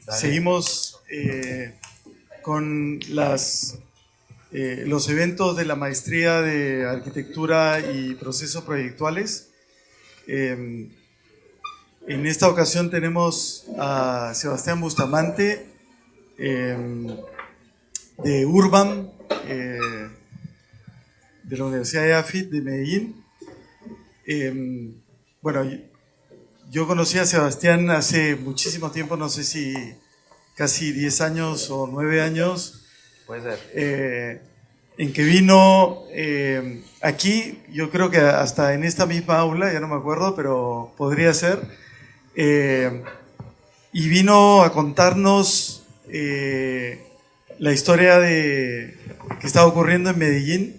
Seguimos con los eventos de la maestría de arquitectura y procesos proyectuales. En esta ocasión tenemos a Sebastián Bustamante de Urbam, de la Universidad de AFIT de Medellín. Bueno, yo conocí a Sebastián hace muchísimo tiempo, no sé si casi 10 años o 9 años. Puede ser. En que vino aquí, yo creo que hasta en esta misma aula, ya no me acuerdo, pero podría ser. Y vino a contarnos la historia que estaba ocurriendo en Medellín,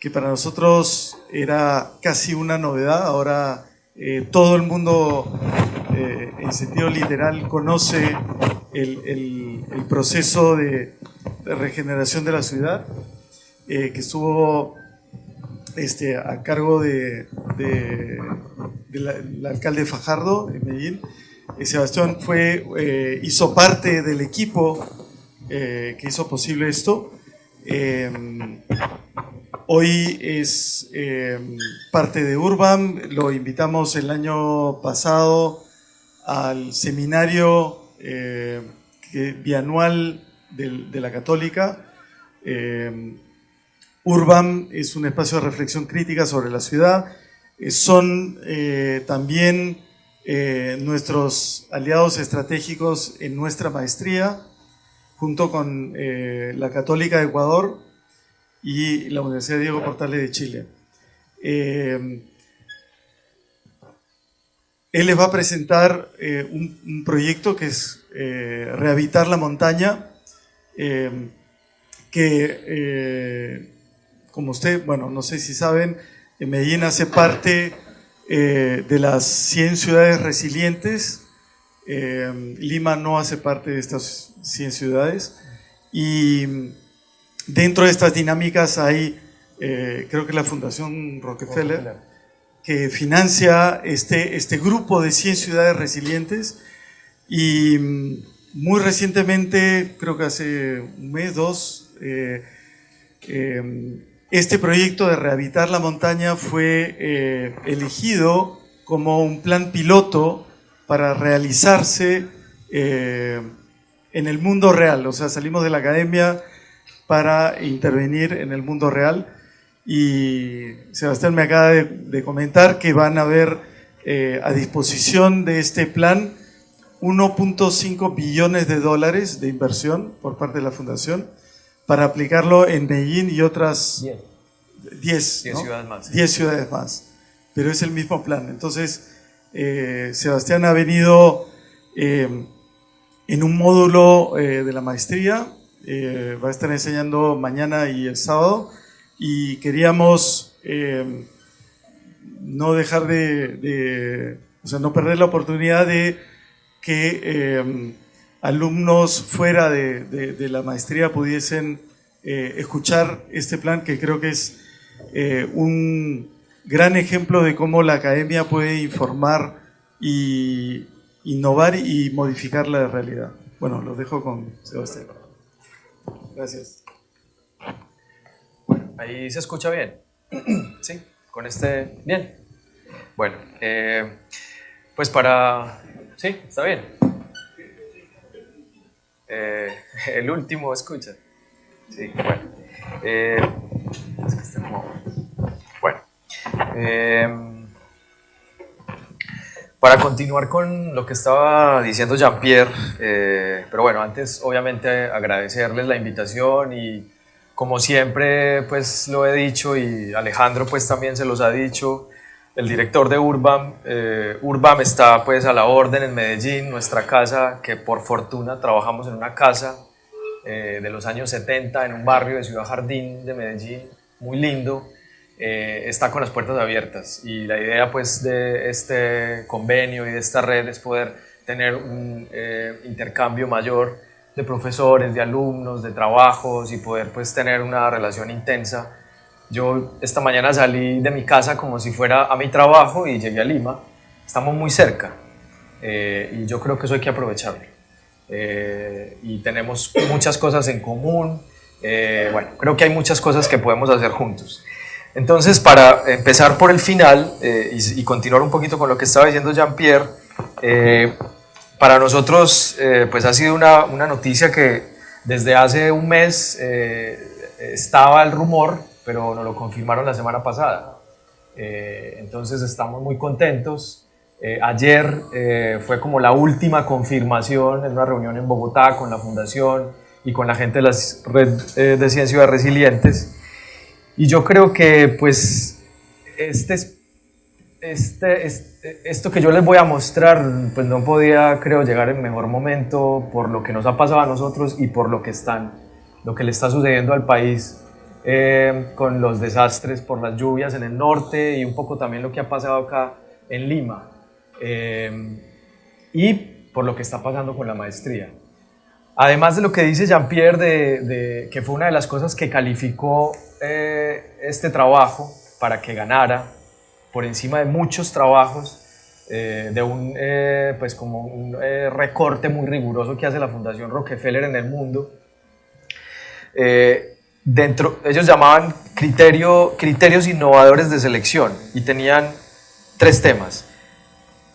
que para nosotros era casi una novedad. Ahora todo el mundo, en sentido literal, conoce el proceso de regeneración de la ciudad, que estuvo a cargo del alcalde Fajardo de Medellín. Sebastián hizo parte del equipo que hizo posible esto. Hoy es parte de Urbam. Lo invitamos el año pasado al seminario bianual de la Católica. Urbam es un espacio de reflexión crítica sobre la ciudad. Son también nuestros aliados estratégicos en nuestra maestría, junto con la Católica de Ecuador y la Universidad Diego Portales de Chile. Él les va a presentar un proyecto que es Rehabilitar la Montaña, como usted, bueno, no sé si saben, Medellín hace parte de las 100 ciudades resilientes. Lima no hace parte de estas 100 ciudades. Y dentro de estas dinámicas hay, creo que la Fundación Rockefeller, que financia este grupo de 100 ciudades resilientes. Y muy recientemente, creo que hace un mes, dos, este proyecto de Rehabilitar la Montaña fue elegido como un plan piloto para realizarse en el mundo real. O sea, salimos de la academia para intervenir en el mundo real. Y Sebastián me acaba de comentar que van a haber a disposición de este plan 1.5 billones de dólares de inversión por parte de la Fundación para aplicarlo en Medellín y otras 10 ¿no? ciudades más. 10 ciudades más. Pero es el mismo plan. Entonces, Sebastián ha venido en un módulo de la maestría. Va a estar enseñando mañana y el sábado. Y queríamos no dejar o sea, no perder la oportunidad de que alumnos fuera de la maestría pudiesen escuchar este plan, que creo que es un gran ejemplo de cómo la academia puede informar y innovar y modificar la realidad. Bueno, los dejo con Sebastián. Gracias. Ahí se escucha bien. Sí, con este. Bien. Bueno, pues sí, está bien. El último escucha. Sí, bueno. Es que está como. Bueno. Para continuar con lo que estaba diciendo Jean-Pierre, pero bueno, antes obviamente agradecerles la invitación y como siempre pues lo he dicho y Alejandro pues también se los ha dicho, el director de Urbam. Urbam está pues a la orden en Medellín, nuestra casa, que por fortuna trabajamos en una casa de los años 70 en un barrio de Ciudad Jardín de Medellín, muy lindo. Está con las puertas abiertas y la idea pues de este convenio y de esta red es poder tener un intercambio mayor de profesores, de alumnos, de trabajos y poder pues tener una relación intensa. Yo esta mañana salí de mi casa como si fuera a mi trabajo y llegué a Lima. Estamos muy cerca y yo creo que eso hay que aprovecharlo. y tenemos muchas cosas en común. Bueno, creo que hay muchas cosas que podemos hacer juntos. Entonces, para empezar por el final y continuar un poquito con lo que estaba diciendo Jean-Pierre, para nosotros pues ha sido una noticia que desde hace un mes estaba el rumor, pero nos lo confirmaron la semana pasada. Entonces estamos muy contentos. Ayer fue como la última confirmación en una reunión en Bogotá con la Fundación y con la gente de la Red de Ciudades Resilientes. Y yo creo que pues esto que yo les voy a mostrar pues no podía, creo, llegar en mejor momento por lo que nos ha pasado a nosotros y por lo que le está sucediendo al país con los desastres por las lluvias en el norte y un poco también lo que ha pasado acá en Lima y por lo que está pasando con la maestría. Además de lo que dice Jean-Pierre, que fue una de las cosas que calificó este trabajo para que ganara, por encima de muchos trabajos, pues como un recorte muy riguroso que hace la Fundación Rockefeller en el mundo. Ellos llamaban criterios innovadores de selección y tenían 3 temas: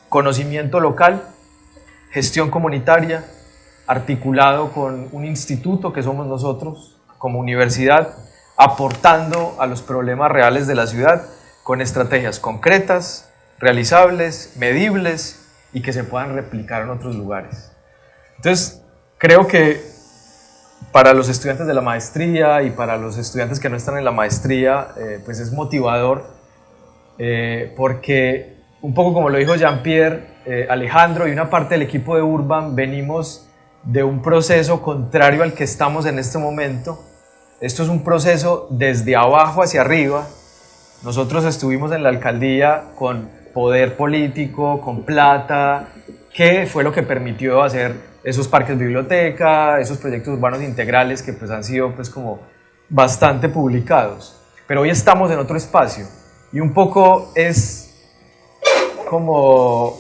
conocimiento local, gestión comunitaria, articulado con un instituto que somos nosotros como universidad, aportando a los problemas reales de la ciudad con estrategias concretas, realizables, medibles y que se puedan replicar en otros lugares. Entonces, creo que para los estudiantes de la maestría y para los estudiantes que no están en la maestría, pues es motivador porque, un poco como lo dijo Jean-Pierre, Alejandro y una parte del equipo de Urban venimos de un proceso contrario al que estamos en este momento. Esto es un proceso desde abajo hacia arriba. Nosotros estuvimos en la alcaldía con poder político, con plata, que fue lo que permitió hacer esos parques biblioteca, esos proyectos urbanos integrales que pues han sido pues como bastante publicados. Pero hoy estamos en otro espacio y un poco es como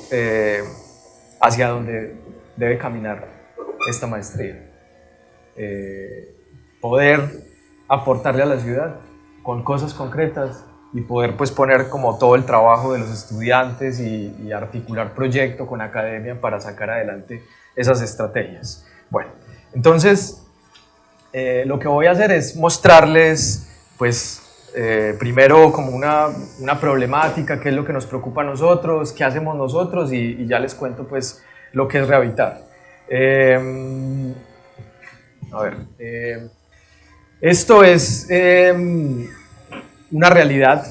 hacia donde debe caminar esta maestría. Poder aportarle a la ciudad con cosas concretas y poder pues poner como todo el trabajo de los estudiantes y articular proyecto con academia para sacar adelante esas estrategias. Bueno, entonces lo que voy a hacer es mostrarles pues primero como una problemática, qué es lo que nos preocupa a nosotros, qué hacemos nosotros y ya les cuento pues lo que es Rehabitar. Esto es una realidad.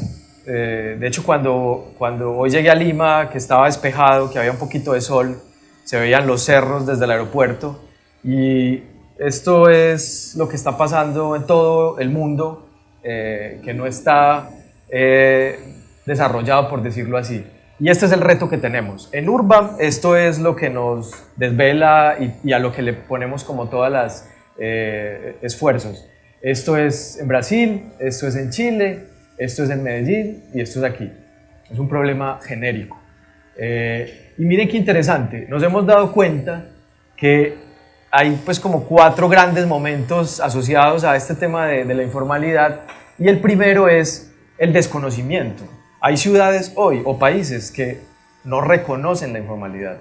De hecho, cuando hoy llegué a Lima, que estaba despejado, que había un poquito de sol, se veían los cerros desde el aeropuerto, y esto es lo que está pasando en todo el mundo, que no está desarrollado, por decirlo así. Y este es el reto que tenemos. En Urban, esto es lo que nos desvela y a lo que le ponemos como todas las esfuerzos. Esto es en Brasil, esto es en Chile, esto es en Medellín y esto es aquí. Es un problema genérico. Y miren qué interesante, nos hemos dado cuenta que hay pues como 4 grandes momentos asociados a este tema de la informalidad, y el primero es el desconocimiento. Hay ciudades hoy o países que no reconocen la informalidad.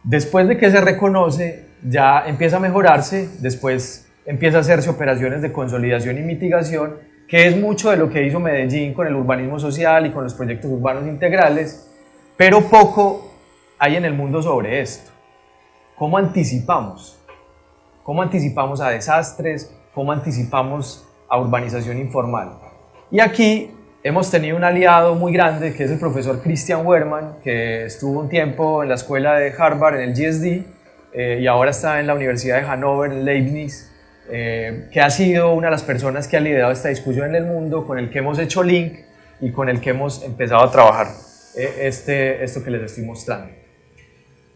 Después de que se reconoce, ya empieza a mejorarse, después empieza a hacerse operaciones de consolidación y mitigación, que es mucho de lo que hizo Medellín con el urbanismo social y con los proyectos urbanos integrales, pero poco hay en el mundo sobre esto. ¿Cómo anticipamos? ¿Cómo anticipamos a desastres? ¿Cómo anticipamos a urbanización informal? Y aquí hemos tenido un aliado muy grande, que es el profesor Christian Werman, que estuvo un tiempo en la escuela de Harvard, en el GSD, y ahora está en la Universidad de Hannover, en Leibniz, que ha sido una de las personas que ha liderado esta discusión en el mundo, con el que hemos hecho link y con el que hemos empezado a trabajar esto que les estoy mostrando.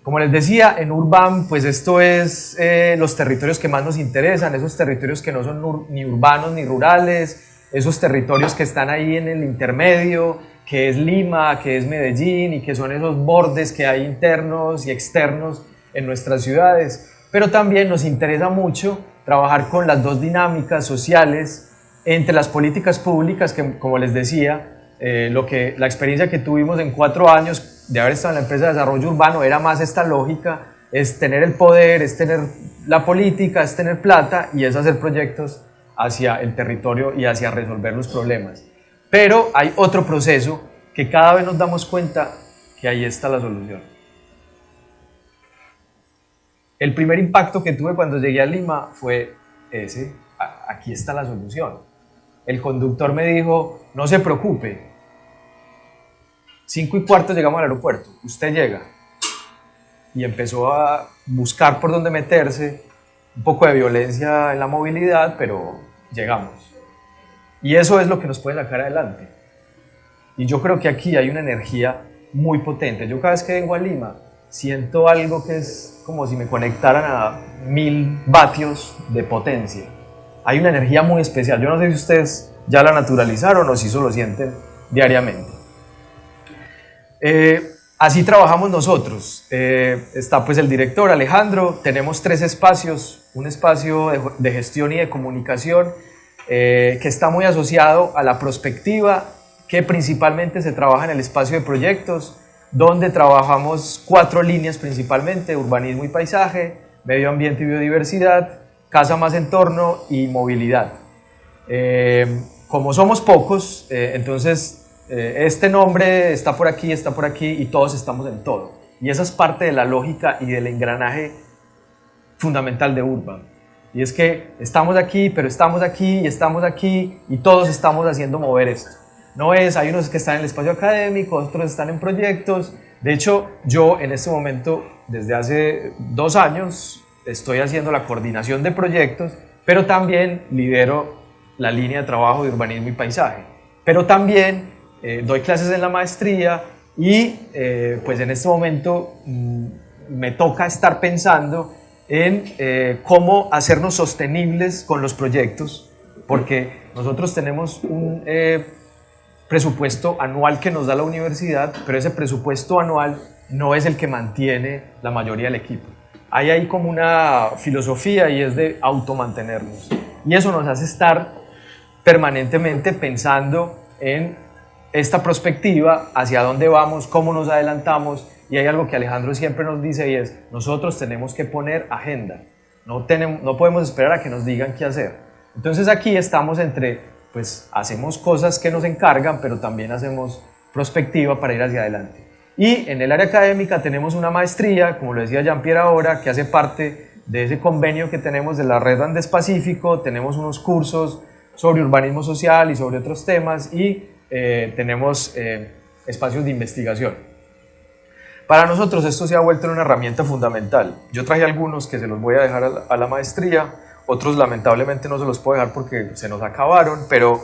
Como les decía, en Urban, pues esto es los territorios que más nos interesan, esos territorios que no son ni urbanos ni rurales, esos territorios que están ahí en el intermedio, que es Lima, que es Medellín, y que son esos bordes que hay internos y externos en nuestras ciudades. pero también nos interesa mucho trabajar con las dos dinámicas sociales entre las políticas públicas, que como les decía, la experiencia que tuvimos en 4 años de haber estado en la empresa de desarrollo urbano era más esta lógica, es tener el poder, es tener la política, es tener plata y es hacer proyectos hacia el territorio y hacia resolver los problemas. Pero hay otro proceso que cada vez nos damos cuenta que ahí está la solución. El primer impacto que tuve cuando llegué a Lima fue ese: aquí está la solución. El conductor me dijo, no se preocupe, 5:15 llegamos al aeropuerto, usted llega. Y empezó a buscar por dónde meterse, un poco de violencia en la movilidad, pero llegamos. Y eso es lo que nos puede sacar adelante. Y yo creo que aquí hay una energía muy potente. Yo cada vez que vengo a Lima siento algo que es como si me conectaran a 1000 vatios de potencia. Hay una energía muy especial. Yo no sé si ustedes ya la naturalizaron o si eso lo sienten diariamente. Así trabajamos nosotros. Está pues el director Alejandro, tenemos 3 espacios, un espacio de gestión y de comunicación que está muy asociado a la prospectiva, que principalmente se trabaja en el espacio de proyectos, donde trabajamos 4 líneas principalmente: urbanismo y paisaje, medio ambiente y biodiversidad, casa más entorno y movilidad. Como somos pocos, entonces este nombre está por aquí y todos estamos en todo. Y esa es parte de la lógica y del engranaje fundamental de Urban. Y es que estamos aquí, pero estamos aquí y estamos aquí y todos estamos haciendo mover esto. No es, hay unos que están en el espacio académico, otros están en proyectos. De hecho, yo en este momento, desde hace 2 años, estoy haciendo la coordinación de proyectos, pero también lidero la línea de trabajo de urbanismo y paisaje. Pero también doy clases en la maestría y pues en este momento me toca estar pensando en cómo hacernos sostenibles con los proyectos, porque nosotros tenemos un presupuesto anual que nos da la universidad, pero ese presupuesto anual no es el que mantiene la mayoría del equipo. Hay ahí como una filosofía y es de automantenernos. Y eso nos hace estar permanentemente pensando en esta perspectiva, hacia dónde vamos, cómo nos adelantamos. Y hay algo que Alejandro siempre nos dice y es, nosotros tenemos que poner agenda. No podemos esperar a que nos digan qué hacer. Entonces aquí estamos entre, pues hacemos cosas que nos encargan, pero también hacemos prospectiva para ir hacia adelante. Y en el área académica tenemos una maestría, como lo decía Jean-Pierre ahora, que hace parte de ese convenio que tenemos de la Red Andes Pacífico. Tenemos unos cursos sobre urbanismo social y sobre otros temas y tenemos espacios de investigación. Para nosotros esto se ha vuelto una herramienta fundamental. Yo traje algunos que se los voy a dejar a la maestría, otros lamentablemente no se los puedo dejar porque se nos acabaron, pero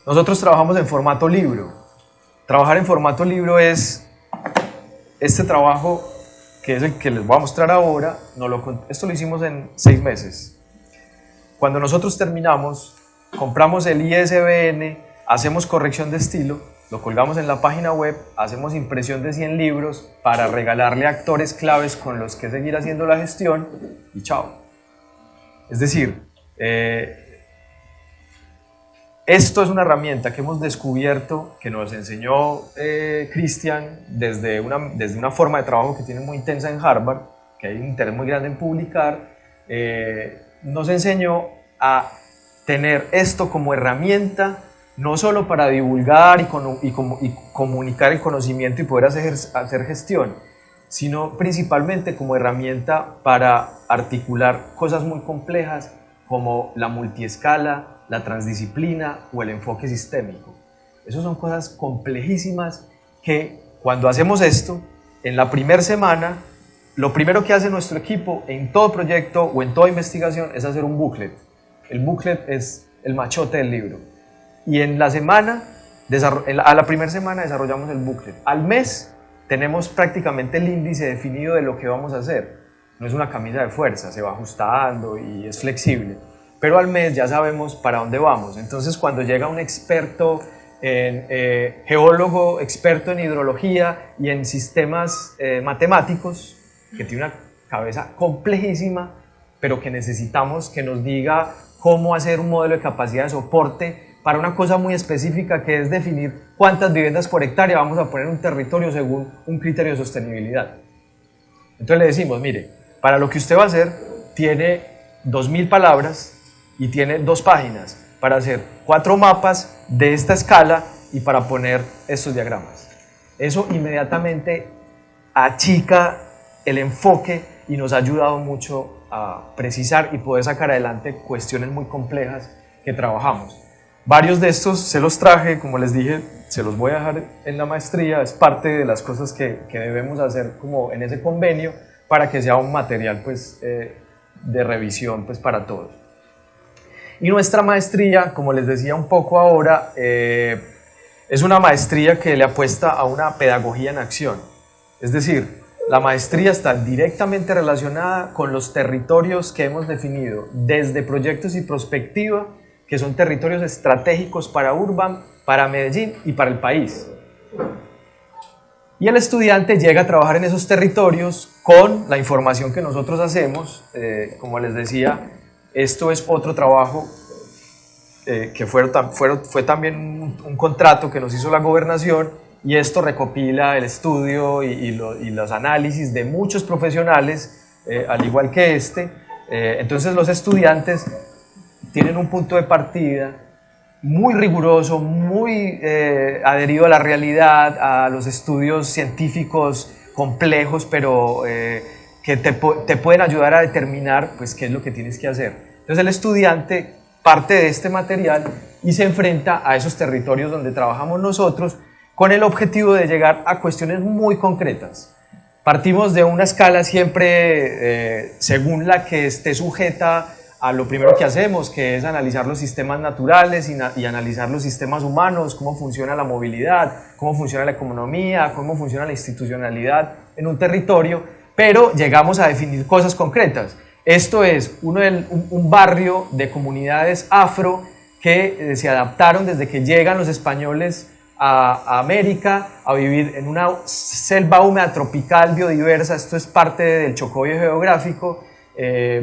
nosotros trabajamos en formato libro. Trabajar en formato libro es este trabajo que es el que les voy a mostrar ahora. Esto lo hicimos en 6 meses. Cuando nosotros terminamos, compramos el ISBN, hacemos corrección de estilo, lo colgamos en la página web, hacemos impresión de 100 libros para regalarle a actores claves con los que seguir haciendo la gestión y chao. Es decir, esto es una herramienta que hemos descubierto, que nos enseñó Cristian desde una forma de trabajo que tiene muy intensa en Harvard, que hay un interés muy grande en publicar. Nos enseñó a tener esto como herramienta, no solo para divulgar y comunicar el conocimiento y poder hacer gestión, sino principalmente como herramienta para articular cosas muy complejas como la multiescala, la transdisciplina o el enfoque sistémico. Esas son cosas complejísimas que cuando hacemos esto, en la primera semana, lo primero que hace nuestro equipo en todo proyecto o en toda investigación es hacer un booklet. El booklet es el machote del libro. Y en la semana, a la primera semana desarrollamos el booklet. Al mes tenemos prácticamente el índice definido de lo que vamos a hacer. No es una camisa de fuerza, se va ajustando y es flexible. Pero al mes ya sabemos para dónde vamos. Entonces cuando llega un experto geólogo, experto en hidrología y en sistemas matemáticos, que tiene una cabeza complejísima, pero que necesitamos que nos diga cómo hacer un modelo de capacidad de soporte para una cosa muy específica, que es definir cuántas viviendas por hectárea vamos a poner en un territorio según un criterio de sostenibilidad. Entonces le decimos, mire, para lo que usted va a hacer, tiene 2000 palabras y tiene 2 páginas para hacer 4 mapas de esta escala y para poner estos diagramas. Eso inmediatamente achica el enfoque y nos ha ayudado mucho a precisar y poder sacar adelante cuestiones muy complejas que trabajamos. Varios de estos se los traje, como les dije, se los voy a dejar en la maestría, es parte de las cosas que debemos hacer como en ese convenio para que sea un material pues, de revisión pues, para todos. Y nuestra maestría, como les decía un poco ahora, es una maestría que le apuesta a una pedagogía en acción. Es decir, la maestría está directamente relacionada con los territorios que hemos definido desde proyectos y prospectiva, que son territorios estratégicos para Urban, para Medellín y para el país. Y el estudiante llega a trabajar en esos territorios con la información que nosotros hacemos. Como les decía, esto es otro trabajo que fue también un contrato que nos hizo la gobernación, y esto recopila el estudio y los análisis de muchos profesionales, al igual que este. Entonces los estudiantes tienen un punto de partida muy riguroso, muy adherido a la realidad, a los estudios científicos complejos, pero que te pueden ayudar a determinar pues, qué es lo que tienes que hacer. Entonces el estudiante parte de este material y se enfrenta a esos territorios donde trabajamos nosotros con el objetivo de llegar a cuestiones muy concretas. Partimos de una escala siempre según la que esté sujeta a lo primero que hacemos, que es analizar los sistemas naturales y analizar los sistemas humanos, cómo funciona la movilidad, cómo funciona la economía, cómo funciona la institucionalidad en un territorio, pero llegamos a definir cosas concretas. Esto es un barrio de comunidades afro que se adaptaron desde que llegan los españoles a América a vivir en una selva húmeda tropical biodiversa. Esto es parte del chocollo geográfico.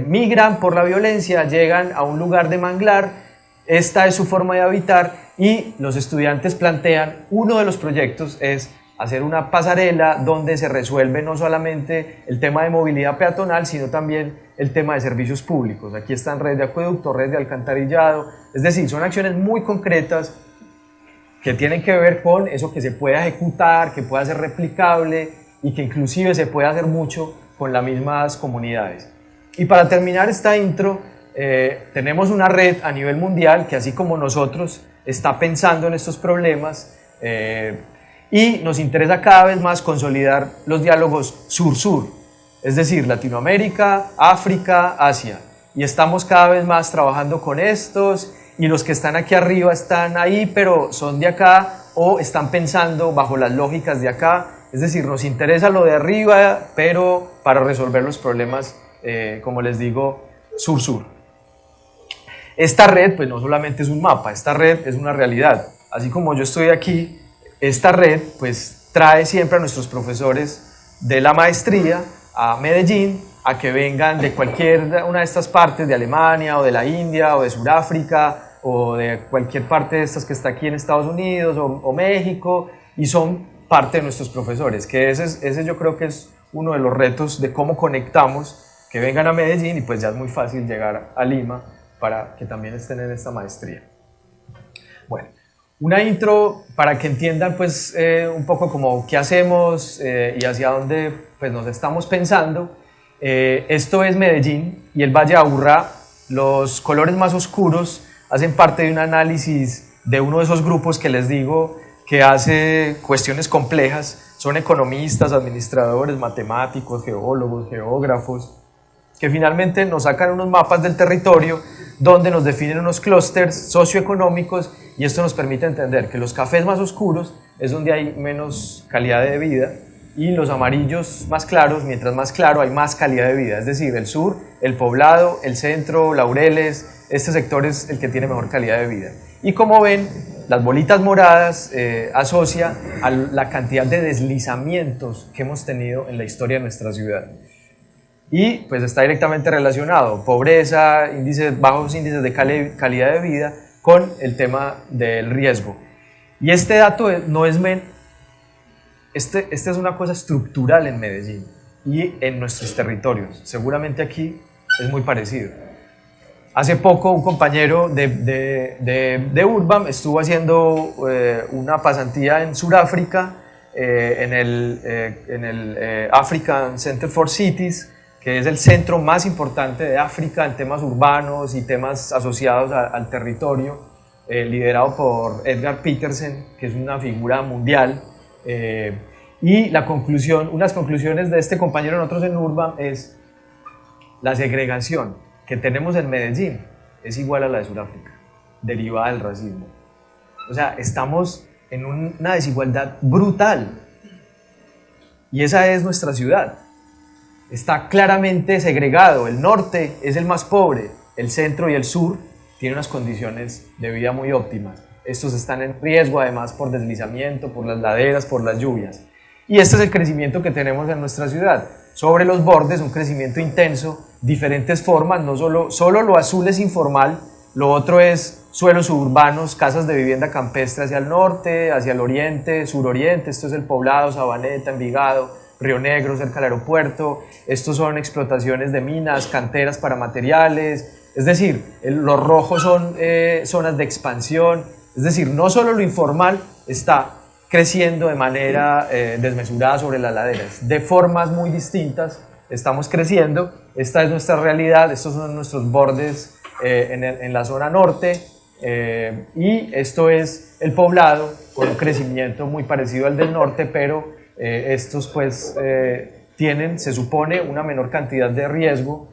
Migran por la violencia, llegan a un lugar de manglar, esta es su forma de habitar, y los estudiantes plantean, uno de los proyectos es hacer una pasarela donde se resuelve no solamente el tema de movilidad peatonal, sino también el tema de servicios públicos. Aquí están redes de acueducto, redes de alcantarillado, es decir, son acciones muy concretas que tienen que ver con eso que se pueda ejecutar, que pueda ser replicable y que inclusive se puede hacer mucho con las mismas comunidades. Y para terminar esta intro, tenemos una red a nivel mundial que, así como nosotros, está pensando en estos problemas, y nos interesa cada vez más consolidar los diálogos sur-sur, es decir, Latinoamérica, África, Asia. Y estamos cada vez más trabajando con estos, y los que están aquí arriba están ahí, pero son de acá o están pensando bajo las lógicas de acá. Es decir, nos interesa lo de arriba, pero para resolver los problemas, como les digo, sur-sur. Esta red, pues no solamente es un mapa, esta red es una realidad. Así como yo estoy aquí, esta red pues trae siempre a nuestros profesores de la maestría a Medellín a que vengan de cualquier una de estas partes, de Alemania o de la India o de Sudáfrica o de cualquier parte de estas que está aquí en Estados Unidos o México, y son parte de nuestros profesores, que ese yo creo que es uno de los retos de cómo conectamos, que vengan a Medellín, y pues ya es muy fácil llegar a Lima para que también estén en esta maestría. Bueno, una intro para que entiendan pues un poco como qué hacemos y hacia dónde pues nos estamos pensando. Esto es Medellín y el Valle de Aburrá. Los colores más oscuros hacen parte de un análisis de uno de esos grupos que les digo que hace cuestiones complejas. Son economistas, administradores, matemáticos, geólogos, geógrafos, que finalmente nos sacan unos mapas del territorio donde nos definen unos clústeres socioeconómicos, y esto nos permite entender que los cafés más oscuros es donde hay menos calidad de vida, y los amarillos más claros, mientras más claro hay más calidad de vida, es decir, el sur, el Poblado, el centro, Laureles, este sector es el que tiene mejor calidad de vida. Y como ven, las bolitas moradas asocia a la cantidad de deslizamientos que hemos tenido en la historia de nuestra ciudad. y pues está directamente relacionado pobreza, bajos índices de calidad de vida con el tema del riesgo. Y este dato no es este es una cosa estructural en Medellín y en nuestros territorios. Seguramente aquí es muy parecido. Hace poco un compañero de Urbam estuvo haciendo una pasantía en Sudáfrica, en el African Center for Cities, que es el centro más importante de África en temas urbanos y temas asociados al territorio, liderado por Edgar Petersen, que es una figura mundial. Y unas conclusiones de este compañero nosotros en Urbam es la segregación que tenemos en Medellín es igual a la de Sudáfrica, derivada del racismo. O sea, estamos en una desigualdad brutal. Y esa es nuestra ciudad. Está claramente segregado. El norte es el más pobre, el centro y el sur tienen unas condiciones de vida muy óptimas. Estos están en riesgo además por deslizamiento, por las laderas, por las lluvias. Y este es el crecimiento que tenemos en nuestra ciudad. Sobre los bordes, un crecimiento intenso, diferentes formas, no solo lo azul es informal, lo otro es suelos suburbanos, casas de vivienda campestre hacia el norte, hacia el oriente, suroriente, esto es el Poblado, Sabaneta, Envigado, Río Negro, cerca del aeropuerto, estos son explotaciones de minas, canteras para materiales, es decir, los rojos son zonas de expansión, es decir, no solo lo informal está creciendo de manera desmesurada sobre las laderas, de formas muy distintas estamos creciendo, esta es nuestra realidad, estos son nuestros bordes en la zona norte y esto es el Poblado con un crecimiento muy parecido al del norte, pero estos pues tienen, se supone, una menor cantidad de riesgo.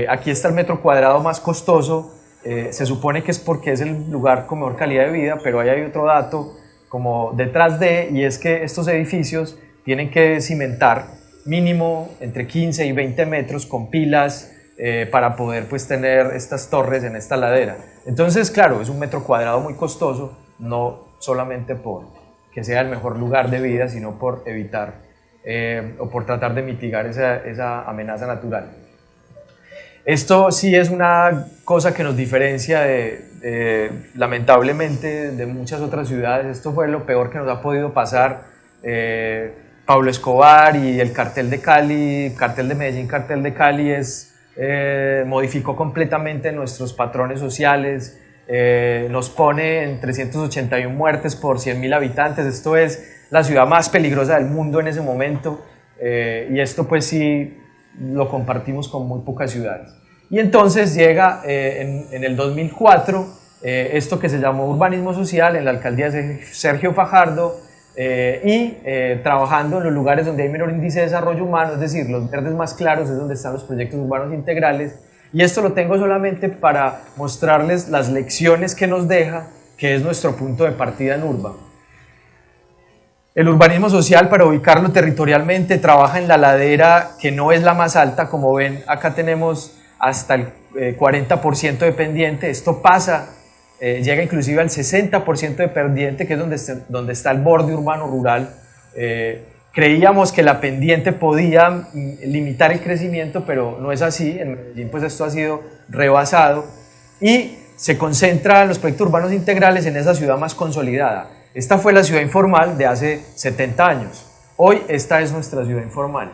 Aquí está el metro cuadrado más costoso, se supone que es porque es el lugar con mejor calidad de vida, pero ahí hay otro dato como detrás y es que estos edificios tienen que cimentar mínimo entre 15 y 20 metros con pilas para poder pues tener estas torres en esta ladera. Entonces, claro, es un metro cuadrado muy costoso, no solamente por que sea el mejor lugar de vida, sino por evitar o por tratar de mitigar esa amenaza natural. Esto sí es una cosa que nos diferencia lamentablemente de muchas otras ciudades. Esto fue lo peor que nos ha podido pasar. Pablo Escobar y el cartel de Cali, cartel de Medellín, cartel de Cali modificó completamente nuestros patrones sociales, nos pone en 381 muertes por 100.000 habitantes. Esto es la ciudad más peligrosa del mundo en ese momento y esto pues sí lo compartimos con muy pocas ciudades. Y entonces llega en el 2004 esto que se llamó urbanismo social en la alcaldía de Sergio Fajardo y trabajando en los lugares donde hay menor índice de desarrollo humano, es decir, los verdes más claros es donde están los proyectos urbanos integrales. Y esto lo tengo solamente para mostrarles las lecciones que nos deja, que es nuestro punto de partida en Urbam. El urbanismo social, para ubicarlo territorialmente, trabaja en la ladera que no es la más alta. Como ven, acá tenemos hasta el 40% de pendiente. Esto pasa, llega inclusive al 60% de pendiente, que es donde está el borde urbano rural. Creíamos que la pendiente podía limitar el crecimiento, pero no es así. En Medellín pues esto ha sido rebasado y se concentran los proyectos urbanos integrales en esa ciudad más consolidada. Esta fue la ciudad informal de hace 70 años. Hoy esta es nuestra ciudad informal.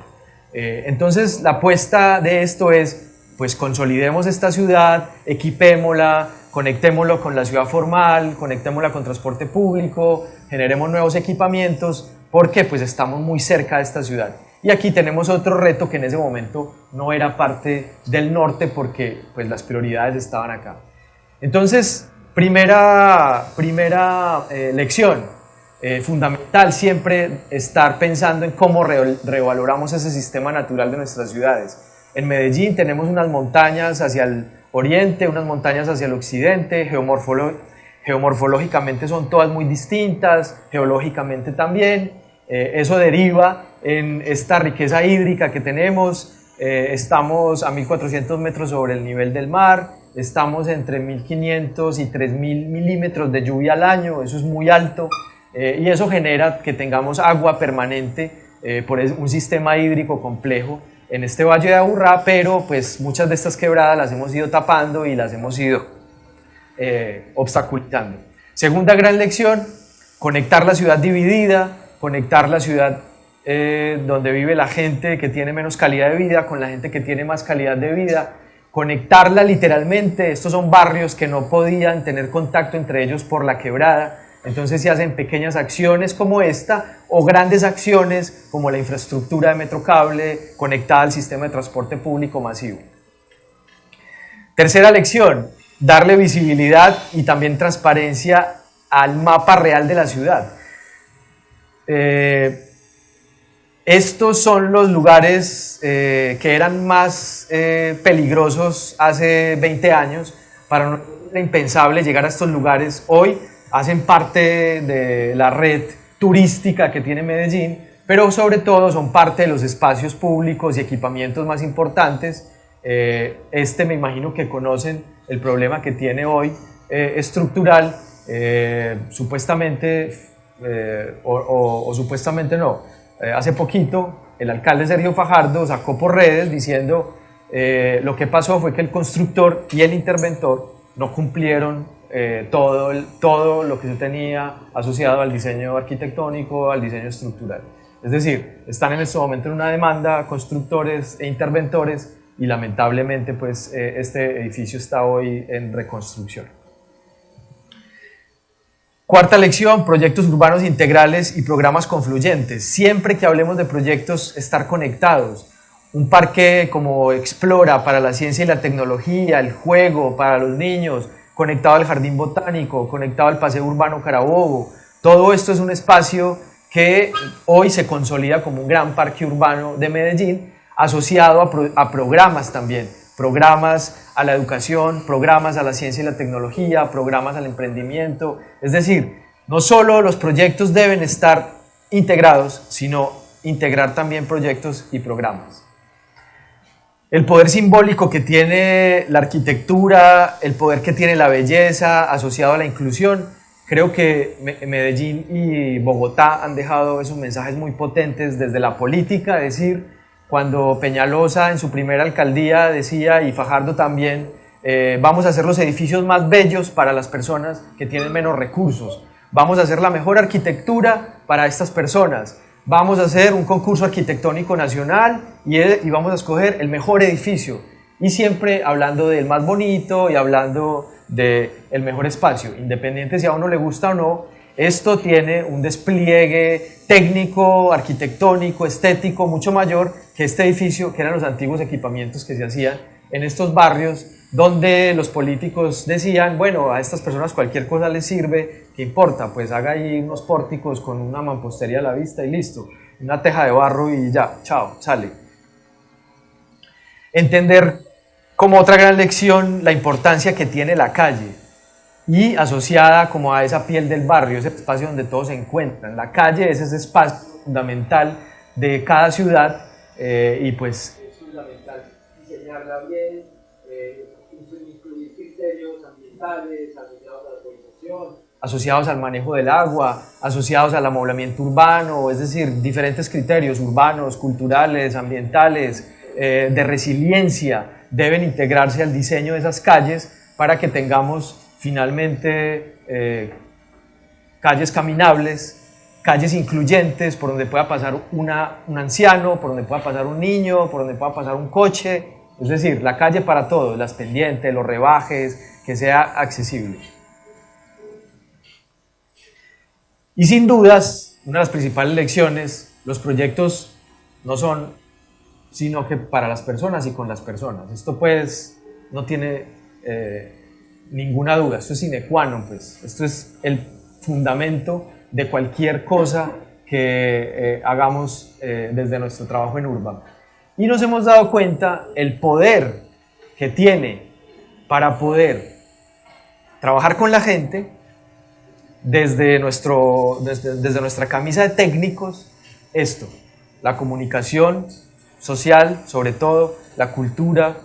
Entonces la apuesta de esto es, pues consolidemos esta ciudad, equipémosla, conectémoslo con la ciudad formal, conectémosla con transporte público, generemos nuevos equipamientos, porque pues estamos muy cerca de esta ciudad. Y aquí tenemos otro reto que en ese momento no era parte del norte porque pues las prioridades estaban acá. Entonces, primera lección, fundamental siempre estar pensando en cómo revaloramos ese sistema natural de nuestras ciudades. En Medellín tenemos unas montañas hacia el oriente, unas montañas hacia el occidente, geomorfológicamente son todas muy distintas, geológicamente también. Eso deriva en esta riqueza hídrica que tenemos. Estamos a 1.400 metros sobre el nivel del mar, estamos entre 1.500 y 3.000 milímetros de lluvia al año, eso es muy alto y eso genera que tengamos agua permanente por un sistema hídrico complejo en este Valle de Aburrá, pero pues muchas de estas quebradas las hemos ido tapando y las hemos ido obstaculizando. Segunda gran lección, conectar la ciudad dividida, conectar la ciudad donde vive la gente que tiene menos calidad de vida con la gente que tiene más calidad de vida, conectarla literalmente. Estos son barrios que no podían tener contacto entre ellos por la quebrada, entonces se hacen pequeñas acciones como esta o grandes acciones como la infraestructura de Metrocable conectada al sistema de transporte público masivo. Tercera lección, darle visibilidad y también transparencia al mapa real de la ciudad. Estos son los lugares que eran más peligrosos hace 20 años. Para nosotros era impensable llegar a estos lugares. Hoy hacen parte de la red turística que tiene Medellín, pero sobre todo son parte de los espacios públicos y equipamientos más importantes. Me imagino que conocen el problema que tiene hoy estructural, supuestamente, o supuestamente no. Hace poquito el alcalde Sergio Fajardo sacó por redes diciendo lo que pasó fue que el constructor y el interventor no cumplieron todo lo que se tenía asociado al diseño arquitectónico, al diseño estructural. Es decir, están en este momento en una demanda constructores e interventores y lamentablemente pues, este edificio está hoy en reconstrucción. Cuarta lección, proyectos urbanos integrales y programas confluyentes. Siempre que hablemos de proyectos, estar conectados. Un parque como Explora para la ciencia y la tecnología, el juego para los niños, conectado al jardín botánico, conectado al paseo urbano Carabobo. Todo esto es un espacio que hoy se consolida como un gran parque urbano de Medellín, asociado a programas también, programas a la educación, programas a la ciencia y la tecnología, programas al emprendimiento. Es decir, no solo los proyectos deben estar integrados, sino integrar también proyectos y programas. El poder simbólico que tiene la arquitectura, el poder que tiene la belleza asociado a la inclusión, creo que Medellín y Bogotá han dejado esos mensajes muy potentes desde la política, es decir, cuando Peñalosa en su primera alcaldía decía, y Fajardo también, vamos a hacer los edificios más bellos para las personas que tienen menos recursos, vamos a hacer la mejor arquitectura para estas personas, vamos a hacer un concurso arquitectónico nacional y vamos a escoger el mejor edificio. Y siempre hablando del más bonito y hablando del mejor espacio. Independiente si a uno le gusta o no, esto tiene un despliegue técnico, arquitectónico, estético mucho mayor que este edificio, que eran los antiguos equipamientos que se hacían en estos barrios donde los políticos decían, bueno, a estas personas cualquier cosa les sirve, ¿qué importa? Pues haga ahí unos pórticos con una mampostería a la vista y listo, una teja de barro y ya, chao, sale. Entender como otra gran lección la importancia que tiene la calle y asociada como a esa piel del barrio, ese espacio donde todos se encuentran. La calle es ese espacio fundamental de cada ciudad y pues es fundamental diseñarla bien, incluir criterios ambientales asociados a la urbanización, asociados al manejo del agua, asociados al amoblamiento urbano, es decir, diferentes criterios urbanos, culturales, ambientales, de resiliencia, deben integrarse al diseño de esas calles para que tengamos finalmente calles caminables, calles incluyentes por donde pueda pasar un anciano, por donde pueda pasar un niño, por donde pueda pasar un coche, es decir, la calle para todos, las pendientes, los rebajes, que sea accesible. Y sin dudas, una de las principales lecciones, los proyectos no son sino que para las personas y con las personas. Esto pues no tiene ninguna duda, esto es sine qua non, pues. Esto es el fundamento de cualquier cosa que hagamos desde nuestro trabajo en Urban. Y nos hemos dado cuenta el poder que tiene para poder trabajar con la gente desde nuestra camisa de técnicos, esto, la comunicación social, sobre todo la cultura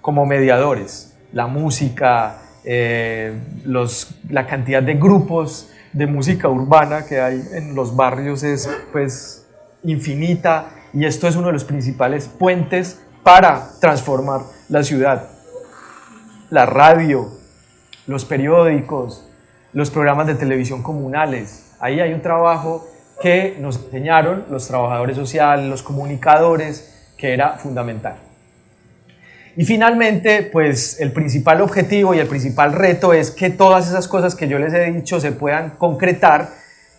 como mediadores, la música, la cantidad de grupos de música urbana que hay en los barrios es pues infinita y esto es uno de los principales puentes para transformar la ciudad. La radio, los periódicos, los programas de televisión comunales. Ahí hay un trabajo que nos enseñaron los trabajadores sociales, los comunicadores, que era fundamental. Y finalmente, pues el principal objetivo y el principal reto es que todas esas cosas que yo les he dicho se puedan concretar,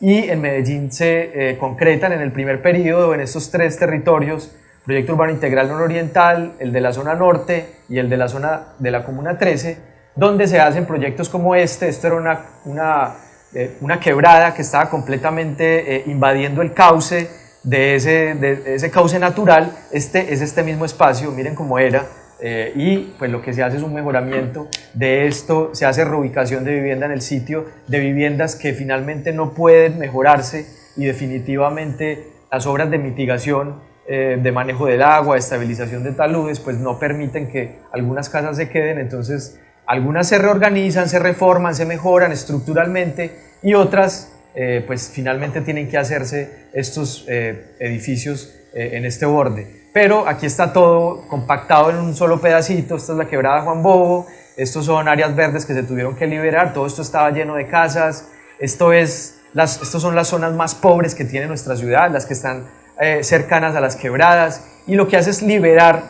y en Medellín se concretan en el primer periodo en estos 3 territorios: Proyecto Urbano Integral Nororiental, el de la zona norte y el de la zona de la Comuna 13, donde se hacen proyectos como este. Esto era una quebrada que estaba completamente invadiendo el cauce de ese cauce natural. Es este mismo espacio, miren cómo era. Y pues lo que se hace es un mejoramiento de esto, se hace reubicación de vivienda en el sitio, de viviendas que finalmente no pueden mejorarse, y definitivamente las obras de mitigación, de manejo del agua, de estabilización de taludes, pues no permiten que algunas casas se queden. Entonces algunas se reorganizan, se reforman, se mejoran estructuralmente, y otras pues finalmente tienen que hacerse estos edificios en este borde. Pero aquí está todo compactado en un solo pedacito. Esta es la quebrada Juan Bobo, estos son áreas verdes que se tuvieron que liberar, todo esto estaba lleno de casas. Estos son las zonas más pobres que tiene nuestra ciudad, las que están cercanas a las quebradas, y lo que hace es liberar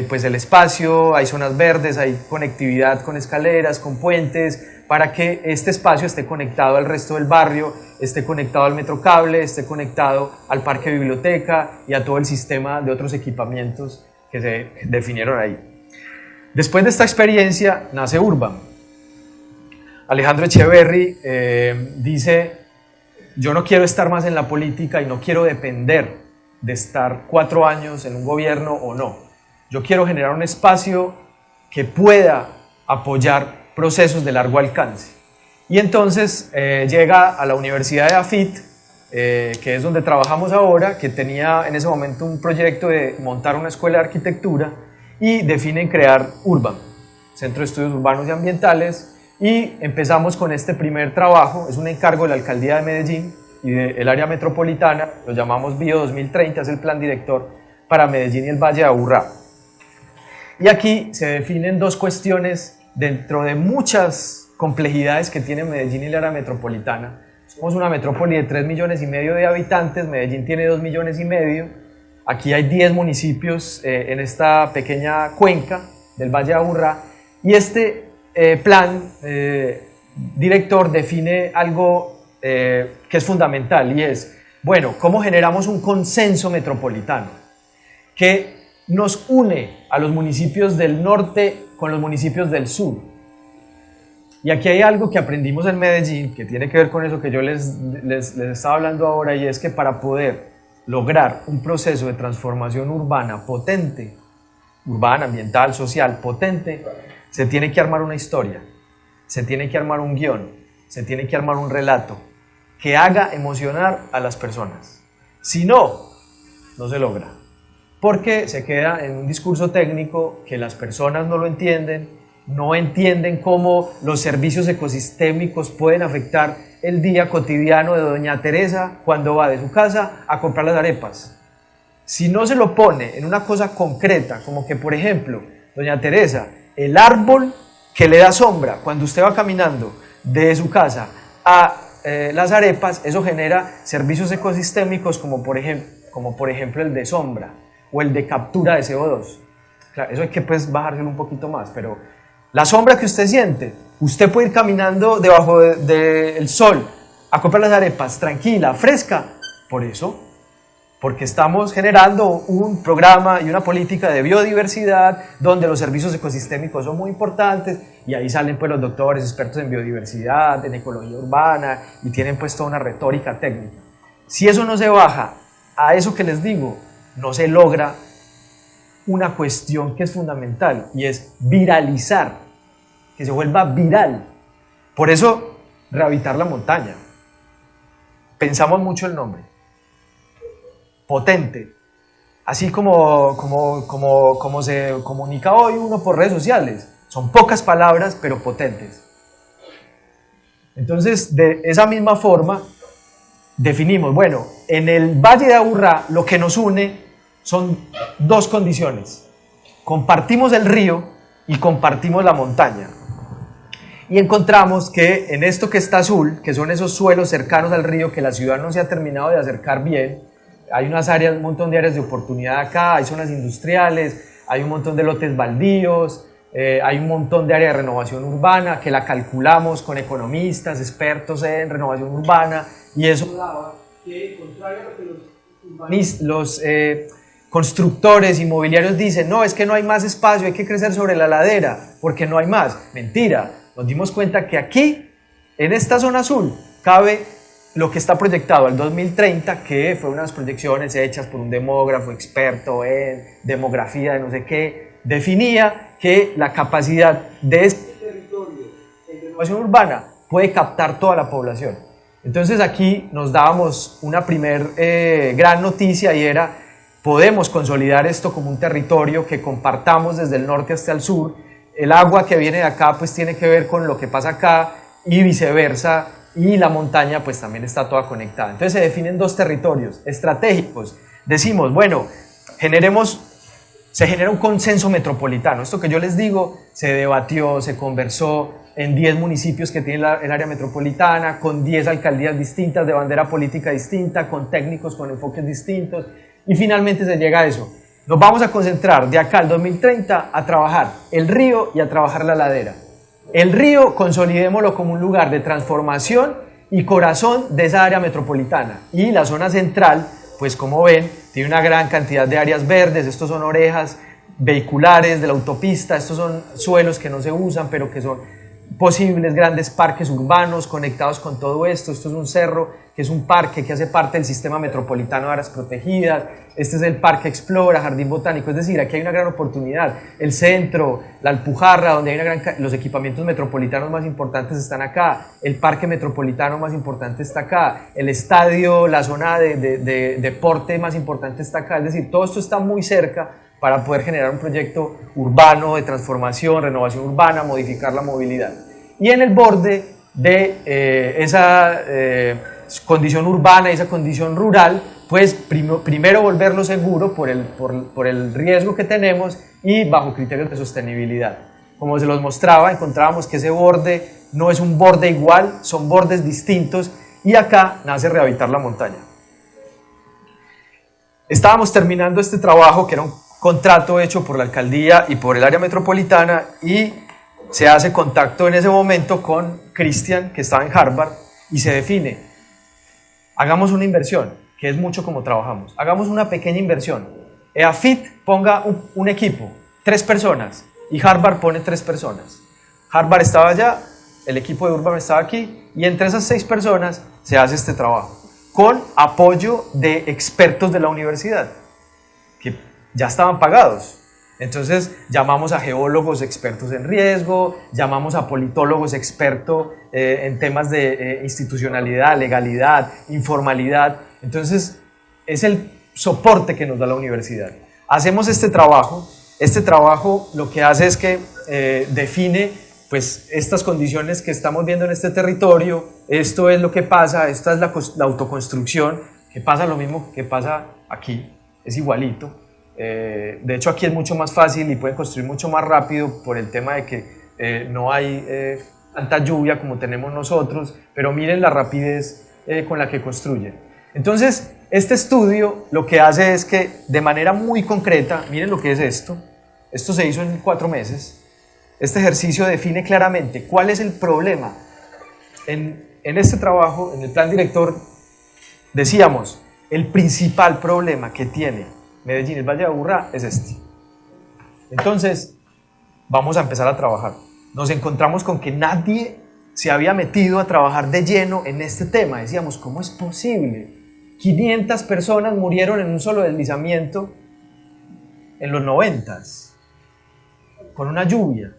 pues el espacio. Hay zonas verdes, hay conectividad con escaleras, con puentes, para que este espacio esté conectado al resto del barrio, esté conectado al Metrocable, esté conectado al parque biblioteca y a todo el sistema de otros equipamientos que se definieron ahí. Después de esta experiencia nace Urban. Alejandro Echeverry dice: yo no quiero estar más en la política y no quiero depender de estar 4 años en un gobierno o no. Yo quiero generar un espacio que pueda apoyar procesos de largo alcance. Y entonces llega a la Universidad de AFIT, que es donde trabajamos ahora, que tenía en ese momento un proyecto de montar una escuela de arquitectura, y definen crear Urban, Centro de Estudios Urbanos y Ambientales, y empezamos con este primer trabajo. Es un encargo de la Alcaldía de Medellín y del área metropolitana, lo llamamos BIO 2030, es el plan director para Medellín y el Valle de Aburrá. Y aquí se definen 2 cuestiones dentro de muchas complejidades que tiene Medellín y el área metropolitana. Somos una metrópoli de 3,5 millones de habitantes, Medellín tiene 2,5 millones. Aquí hay 10 municipios en esta pequeña cuenca del Valle de Aburrá, y este plan director define algo que es fundamental, y es, bueno, ¿cómo generamos un consenso metropolitano que nos une a los municipios del norte con los municipios del sur? Y aquí hay algo que aprendimos en Medellín que tiene que ver con eso que yo les estaba hablando ahora, y es que para poder lograr un proceso de transformación urbana potente, urbana, ambiental, social, potente, se tiene que armar una historia, se tiene que armar un guión, se tiene que armar un relato que haga emocionar a las personas. Si no, no se logra, porque se queda en un discurso técnico que las personas no lo entienden, no entienden cómo los servicios ecosistémicos pueden afectar el día cotidiano de doña Teresa cuando va de su casa a comprar las arepas. Si no se lo pone en una cosa concreta, como que, por ejemplo, doña Teresa, el árbol que le da sombra cuando usted va caminando de su casa a las arepas, eso genera servicios ecosistémicos como por ejemplo el de sombra o el de captura de CO2. Claro, eso hay que pues bajárselo un poquito más, pero la sombra que usted siente, usted puede ir caminando debajo del sol a comprar las arepas tranquila, fresca, por eso, porque estamos generando un programa y una política de biodiversidad donde los servicios ecosistémicos son muy importantes, y ahí salen pues los doctores expertos en biodiversidad, en ecología urbana, y tienen pues toda una retórica técnica. Si eso no se baja a eso que les digo, no se logra una cuestión que es fundamental, y es viralizar, que se vuelva viral. Por eso, rehabilitar la montaña. Pensamos mucho el nombre. Potente. Así como se comunica hoy uno por redes sociales. Son pocas palabras, pero potentes. Entonces, de esa misma forma, definimos, bueno, en el Valle de Aburrá lo que nos une son dos condiciones. Compartimos el río y compartimos la montaña. Y encontramos que en esto que está azul, que son esos suelos cercanos al río que la ciudad no se ha terminado de acercar bien, hay unas áreas, un montón de áreas de oportunidad acá, hay zonas industriales, hay un montón de lotes baldíos, hay un montón de área de renovación urbana que la calculamos con economistas, expertos en renovación urbana, y eso daba que, contrario a lo que los constructores inmobiliarios dicen, no, es que no hay más espacio, hay que crecer sobre la ladera, porque no hay más. Mentira, nos dimos cuenta que aquí, en esta zona azul, cabe lo que está proyectado al 2030, que fue unas proyecciones hechas por un demógrafo experto en demografía de no sé qué, definía que la capacidad de este territorio en renovación urbana puede captar toda la población. Entonces aquí nos dábamos una primer gran noticia, y era, podemos consolidar esto como un territorio que compartamos desde el norte hasta el sur. El agua que viene de acá pues tiene que ver con lo que pasa acá y viceversa, y la montaña pues también está toda conectada. Entonces se definen dos territorios estratégicos. Decimos, bueno, se genera un consenso metropolitano. Esto que yo les digo se debatió, se conversó en 10 municipios que tienen el área metropolitana, con 10 alcaldías distintas, de bandera política distinta, con técnicos con enfoques distintos, y finalmente se llega a eso. Nos vamos a concentrar de acá al 2030 a trabajar el río y a trabajar la ladera. El río, consolidémoslo como un lugar de transformación y corazón de esa área metropolitana. Y la zona central, pues como ven, tiene una gran cantidad de áreas verdes. Estos son orejas vehiculares de la autopista, estos son suelos que no se usan, pero que son posibles grandes parques urbanos conectados con todo esto. Esto es un cerro, que es un parque que hace parte del sistema metropolitano de áreas protegidas. Este es el Parque Explora, Jardín Botánico, es decir, aquí hay una gran oportunidad. El centro, la Alpujarra, donde hay los equipamientos metropolitanos más importantes están acá, el parque metropolitano más importante está acá, el estadio, la zona de deporte más importante está acá, es decir, todo esto está muy cerca para poder generar un proyecto urbano de transformación, renovación urbana, modificar la movilidad. Y en el borde de esa condición urbana y esa condición rural, pues primero volverlo seguro por el riesgo que tenemos y bajo criterios de sostenibilidad. Como se los mostraba, encontrábamos que ese borde no es un borde igual, son bordes distintos, y acá nace Rehabilitar la Montaña. Estábamos terminando este trabajo, que era un contrato hecho por la alcaldía y por el área metropolitana, y se hace contacto en ese momento con Cristian, que estaba en Harvard, y se define, hagamos una inversión, que es mucho como trabajamos, hagamos una pequeña inversión. EAFIT ponga un equipo, 3 personas, y Harvard pone 3 personas. Harvard estaba allá, el equipo de Urban estaba aquí, y entre esas 6 personas se hace este trabajo, con apoyo de expertos de la universidad, que ya estaban pagados. Entonces llamamos a geólogos expertos en riesgo, llamamos a politólogos expertos en temas de institucionalidad, legalidad, informalidad. Entonces es el soporte que nos da la universidad. Hacemos este trabajo lo que hace es que define pues estas condiciones que estamos viendo en este territorio. Esto es lo que pasa, esta es la autoconstrucción, que pasa lo mismo que pasa aquí, es igualito. De hecho aquí es mucho más fácil y pueden construir mucho más rápido por el tema de que no hay tanta lluvia como tenemos nosotros, pero miren la rapidez con la que construyen. Entonces este estudio lo que hace es que de manera muy concreta, miren lo que es esto se hizo en 4 meses. Este ejercicio define claramente cuál es el problema. En este trabajo, en el plan director, decíamos, el principal problema que tiene Medellín, el Valle de Aburrá, es este. Entonces, vamos a empezar a trabajar. Nos encontramos con que nadie se había metido a trabajar de lleno en este tema. Decíamos, ¿cómo es posible? 500 personas murieron en un solo deslizamiento en los 90s, con una lluvia.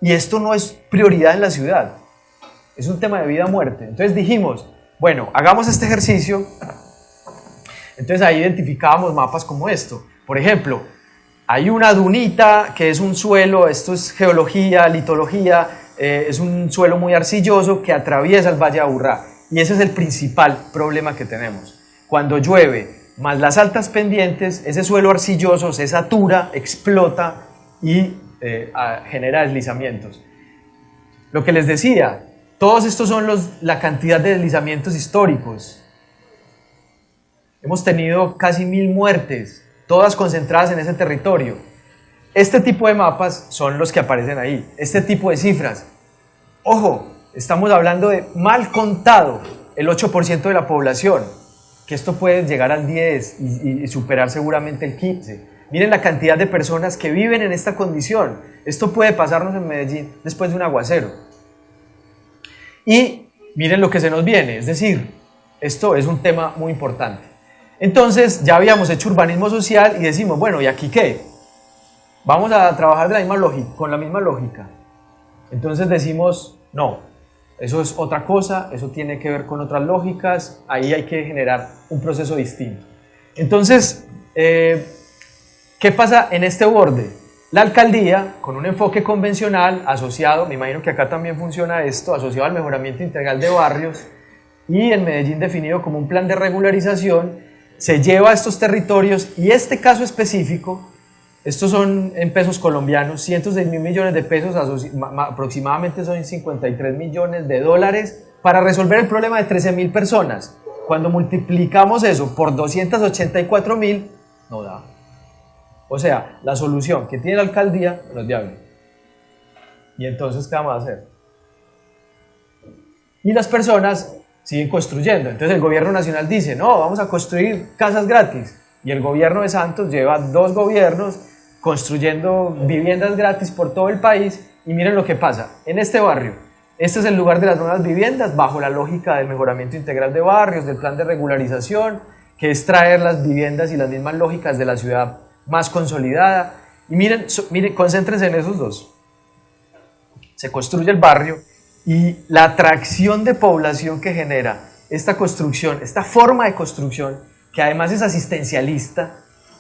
Y esto no es prioridad en la ciudad. Es un tema de vida o muerte. Entonces dijimos, bueno, hagamos este ejercicio. Entonces ahí identificábamos mapas como esto. Por ejemplo, hay una dunita que es un suelo, esto es geología, litología, es un suelo muy arcilloso que atraviesa el Valle de Aburrá. Y ese es el principal problema que tenemos. Cuando llueve más las altas pendientes, ese suelo arcilloso se satura, explota y genera deslizamientos. Lo que les decía, todos estos son la cantidad de deslizamientos históricos. Hemos tenido casi 1000 muertes, todas concentradas en ese territorio. Este tipo de mapas son los que aparecen ahí, este tipo de cifras. Ojo, estamos hablando de mal contado el 8% de la población, que esto puede llegar al 10 y superar seguramente el 15. Miren la cantidad de personas que viven en esta condición. Esto puede pasarnos en Medellín después de un aguacero. Y miren lo que se nos viene, es decir, esto es un tema muy importante. Entonces ya habíamos hecho urbanismo social y decimos, bueno, ¿y aquí qué? Vamos a trabajar de la misma lógica, con la misma lógica. Entonces decimos, no, eso es otra cosa, eso tiene que ver con otras lógicas, ahí hay que generar un proceso distinto. Entonces, ¿qué pasa en este borde? La alcaldía, con un enfoque convencional asociado, me imagino que acá también funciona esto, asociado al mejoramiento integral de barrios y en Medellín definido como un plan de regularización, se lleva a estos territorios y este caso específico, estos son en pesos colombianos, 106.000 millones de pesos, aproximadamente son 53 millones de dólares para resolver el problema de 13.000 personas. Cuando multiplicamos eso por 284.000, no da. O sea, la solución que tiene la alcaldía no es viable. ¿Y entonces qué vamos a hacer? Y las personas siguen construyendo. Entonces el gobierno nacional dice, no, vamos a construir casas gratis. Y el gobierno de Santos lleva 2 gobiernos construyendo viviendas gratis por todo el país. Y miren lo que pasa. En este barrio, este es el lugar de las nuevas viviendas bajo la lógica del mejoramiento integral de barrios, del plan de regularización, que es traer las viviendas y las mismas lógicas de la ciudad más consolidada. Y miren, concéntrense en esos dos. Se construye el barrio y la atracción de población que genera esta construcción, esta forma de construcción, que además es asistencialista.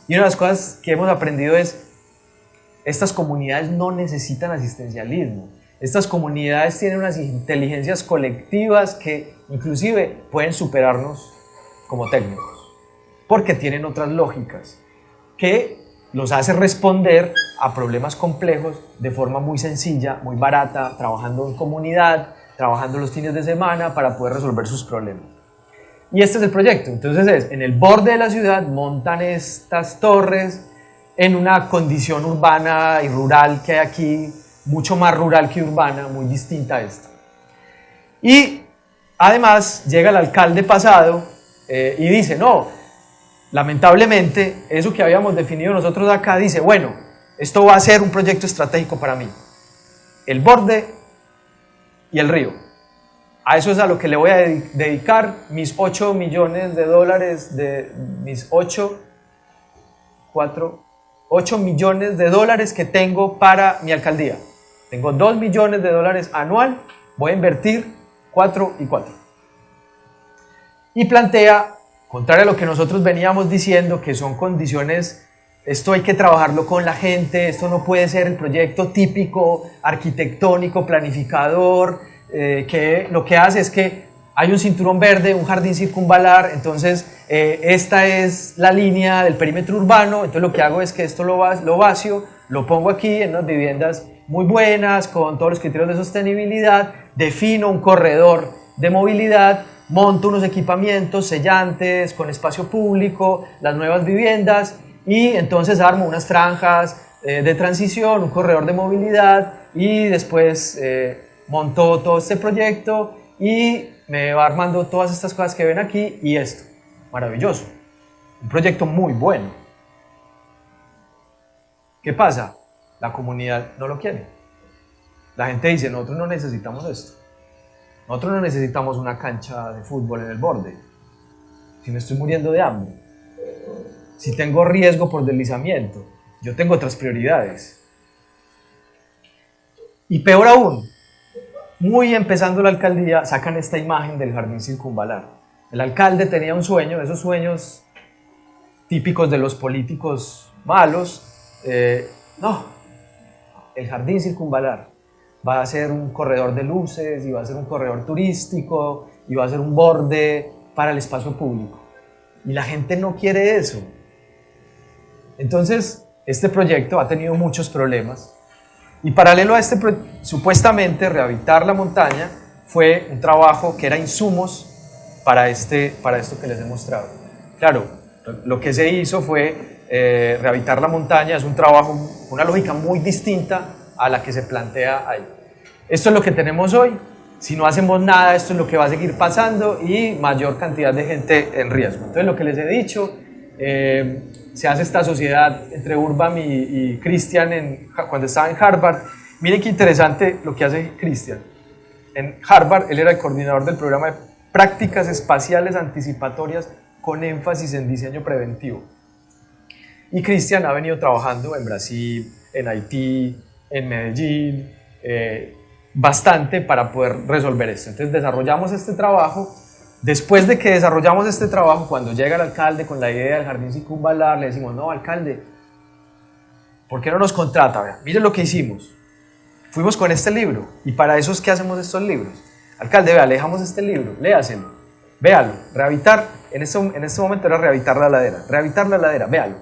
Y una de las cosas que hemos aprendido es, estas comunidades no necesitan asistencialismo. Estas comunidades tienen unas inteligencias colectivas que inclusive pueden superarnos como técnicos, porque tienen otras lógicas que los hace responder a problemas complejos de forma muy sencilla, muy barata, trabajando en comunidad, trabajando los fines de semana para poder resolver sus problemas. Y este es el proyecto. Entonces es, en el borde de la ciudad montan estas torres en una condición urbana y rural que hay aquí, mucho más rural que urbana, muy distinta a esta. Y además llega el alcalde pasado y dice, no, lamentablemente, eso que habíamos definido nosotros acá dice, bueno, esto va a ser un proyecto estratégico para mí. El borde y el río. A eso es a lo que le voy a dedicar mis 8 millones de dólares, mis 8 millones de dólares que tengo para mi alcaldía. Tengo 2 millones de dólares anual, voy a invertir 4 y 4. Y plantea, contrario a lo que nosotros veníamos diciendo, que son condiciones, esto hay que trabajarlo con la gente, esto no puede ser el proyecto típico, arquitectónico, planificador, que lo que hace es que hay un cinturón verde, un jardín circunvalar, entonces esta es la línea del perímetro urbano, entonces lo que hago es que esto lo vacio, lo pongo aquí en unas viviendas muy buenas, con todos los criterios de sostenibilidad, defino un corredor de movilidad, monto unos equipamientos sellantes con espacio público, las nuevas viviendas y entonces armo unas franjas de transición, un corredor de movilidad y después monto todo este proyecto y me va armando todas estas cosas que ven aquí y esto, maravilloso, un proyecto muy bueno. ¿Qué pasa? La comunidad no lo quiere. La gente dice, nosotros no necesitamos esto. Nosotros no necesitamos una cancha de fútbol en el borde. Si me estoy muriendo de hambre, si tengo riesgo por deslizamiento, yo tengo otras prioridades. Y peor aún, muy empezando la alcaldía, sacan esta imagen del jardín circunvalar. El alcalde tenía un sueño, esos sueños típicos de los políticos malos. No, el jardín circunvalar va a ser un corredor de luces, y va a ser un corredor turístico, y va a ser un borde para el espacio público. y la gente no quiere eso. Entonces, este proyecto ha tenido muchos problemas y paralelo a este, supuestamente rehabilitar la montaña fue un trabajo que era insumos para esto que les he mostrado. Claro, lo que se hizo fue rehabilitar la montaña, es un trabajo, una lógica muy distinta a la que se plantea ahí. Esto es lo que tenemos hoy. Si no hacemos nada, esto es lo que va a seguir pasando y mayor cantidad de gente en riesgo. Entonces, lo que les he dicho, se hace esta sociedad entre Urbam y Christian cuando estaba en Harvard. Miren qué interesante lo que hace Christian. En Harvard, él era el coordinador del programa de prácticas espaciales anticipatorias con énfasis en diseño preventivo. Y Christian ha venido trabajando en Brasil, en Haití, en Medellín, bastante para poder resolver esto. Entonces desarrollamos este trabajo. Después de que desarrollamos este trabajo, cuando llega el alcalde con la idea del jardín circunvalar, le decimos, no, alcalde, ¿por qué no nos contrata? Vea, mire lo que hicimos. Fuimos con este libro, y para eso es que hacemos estos libros. Alcalde, vea, le dejamos este libro, léaselo, véalo, rehabilitar, en este momento era rehabilitar la ladera, véalo.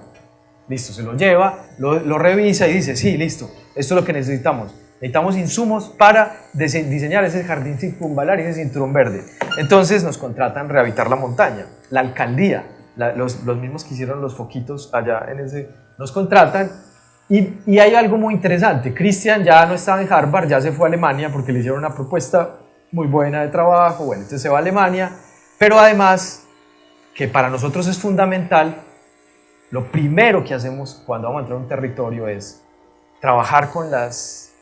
Listo, se lo lleva, lo revisa y dice, sí, listo, esto es lo que necesitamos. Necesitamos insumos para diseñar ese jardín circunvalar y ese cinturón verde. Entonces nos contratan rehabilitar la montaña. La alcaldía, los mismos que hicieron los foquitos allá en ese, nos contratan. Y hay algo muy interesante. Christian ya no estaba en Harvard, ya se fue a Alemania porque le hicieron una propuesta muy buena de trabajo. Bueno, entonces se va a Alemania. Pero además, que para nosotros es fundamental, lo primero que hacemos cuando vamos a entrar a un territorio es trabajar con las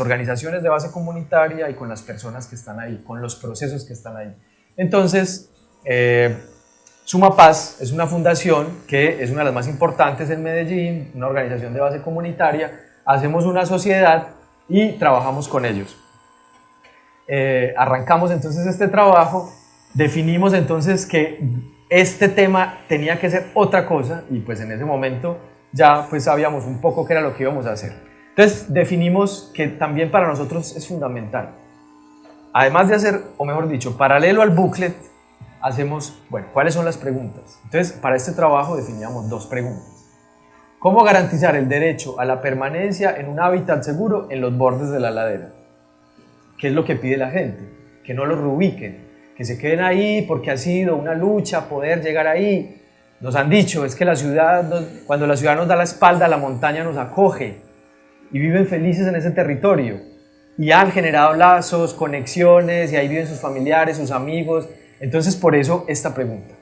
organizaciones de base comunitaria y con las personas que están ahí, con los procesos que están ahí. Entonces, Suma Paz es una fundación que es una de las más importantes en Medellín, una organización de base comunitaria. Hacemos una sociedad y trabajamos con ellos. Arrancamos entonces este trabajo, definimos entonces que este tema tenía que ser otra cosa y pues en ese momento ya pues sabíamos un poco qué era lo que íbamos a hacer. Entonces definimos que también para nosotros es fundamental, además de hacer, o mejor dicho, paralelo al booklet, hacemos, bueno, ¿cuáles son las preguntas? Entonces para este trabajo definíamos 2 preguntas. ¿Cómo garantizar el derecho a la permanencia en un hábitat seguro en los bordes de la ladera? ¿Qué es lo que pide la gente? Que no los reubiquen, que se queden ahí porque ha sido una lucha poder llegar ahí. Nos han dicho, es que la ciudad, cuando la ciudad nos da la espalda, la montaña nos acoge y viven felices en ese territorio y han generado lazos, conexiones y ahí viven sus familiares, sus amigos. Entonces por eso esta pregunta.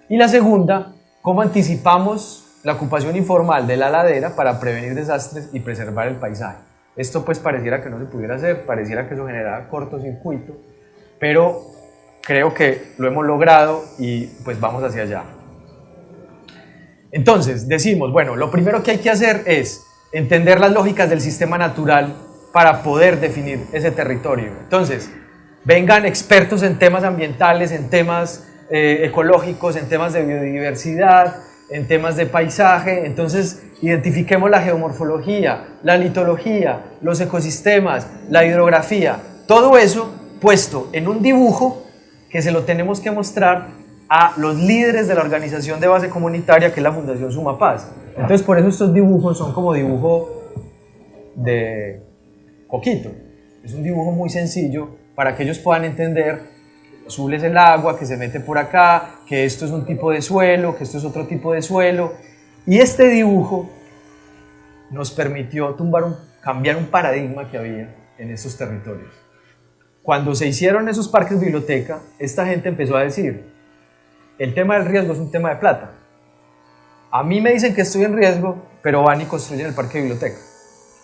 Y la segunda, ¿cómo anticipamos la ocupación informal de la ladera para prevenir desastres y preservar el paisaje? Esto pues pareciera que no se pudiera hacer, pareciera que eso generaba cortocircuito, pero creo que lo hemos logrado y pues vamos hacia allá. Entonces decimos, bueno, lo primero que hay que hacer es entender las lógicas del sistema natural para poder definir ese territorio. Entonces, vengan expertos en temas ambientales, en temas ecológicos, en temas de biodiversidad, en temas de paisaje. Entonces, identifiquemos la geomorfología, la litología, los ecosistemas, la hidrografía, todo eso puesto en un dibujo que se lo tenemos que mostrar a los líderes de la organización de base comunitaria que es la Fundación Suma Paz. Entonces por eso estos dibujos son como dibujo de coquito, es un dibujo muy sencillo para que ellos puedan entender, azul es el agua que se mete por acá, que esto es un tipo de suelo, que esto es otro tipo de suelo, y este dibujo nos permitió cambiar un paradigma que había en estos territorios. Cuando se hicieron esos parques biblioteca, esta gente empezó a decir, el tema del riesgo es un tema de plata. A mí me dicen que estoy en riesgo, pero van y construyen el parque biblioteca.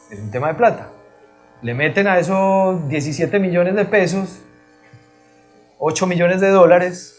Es un tema de plata. Le meten a esos 17 millones de pesos, 8 millones de dólares,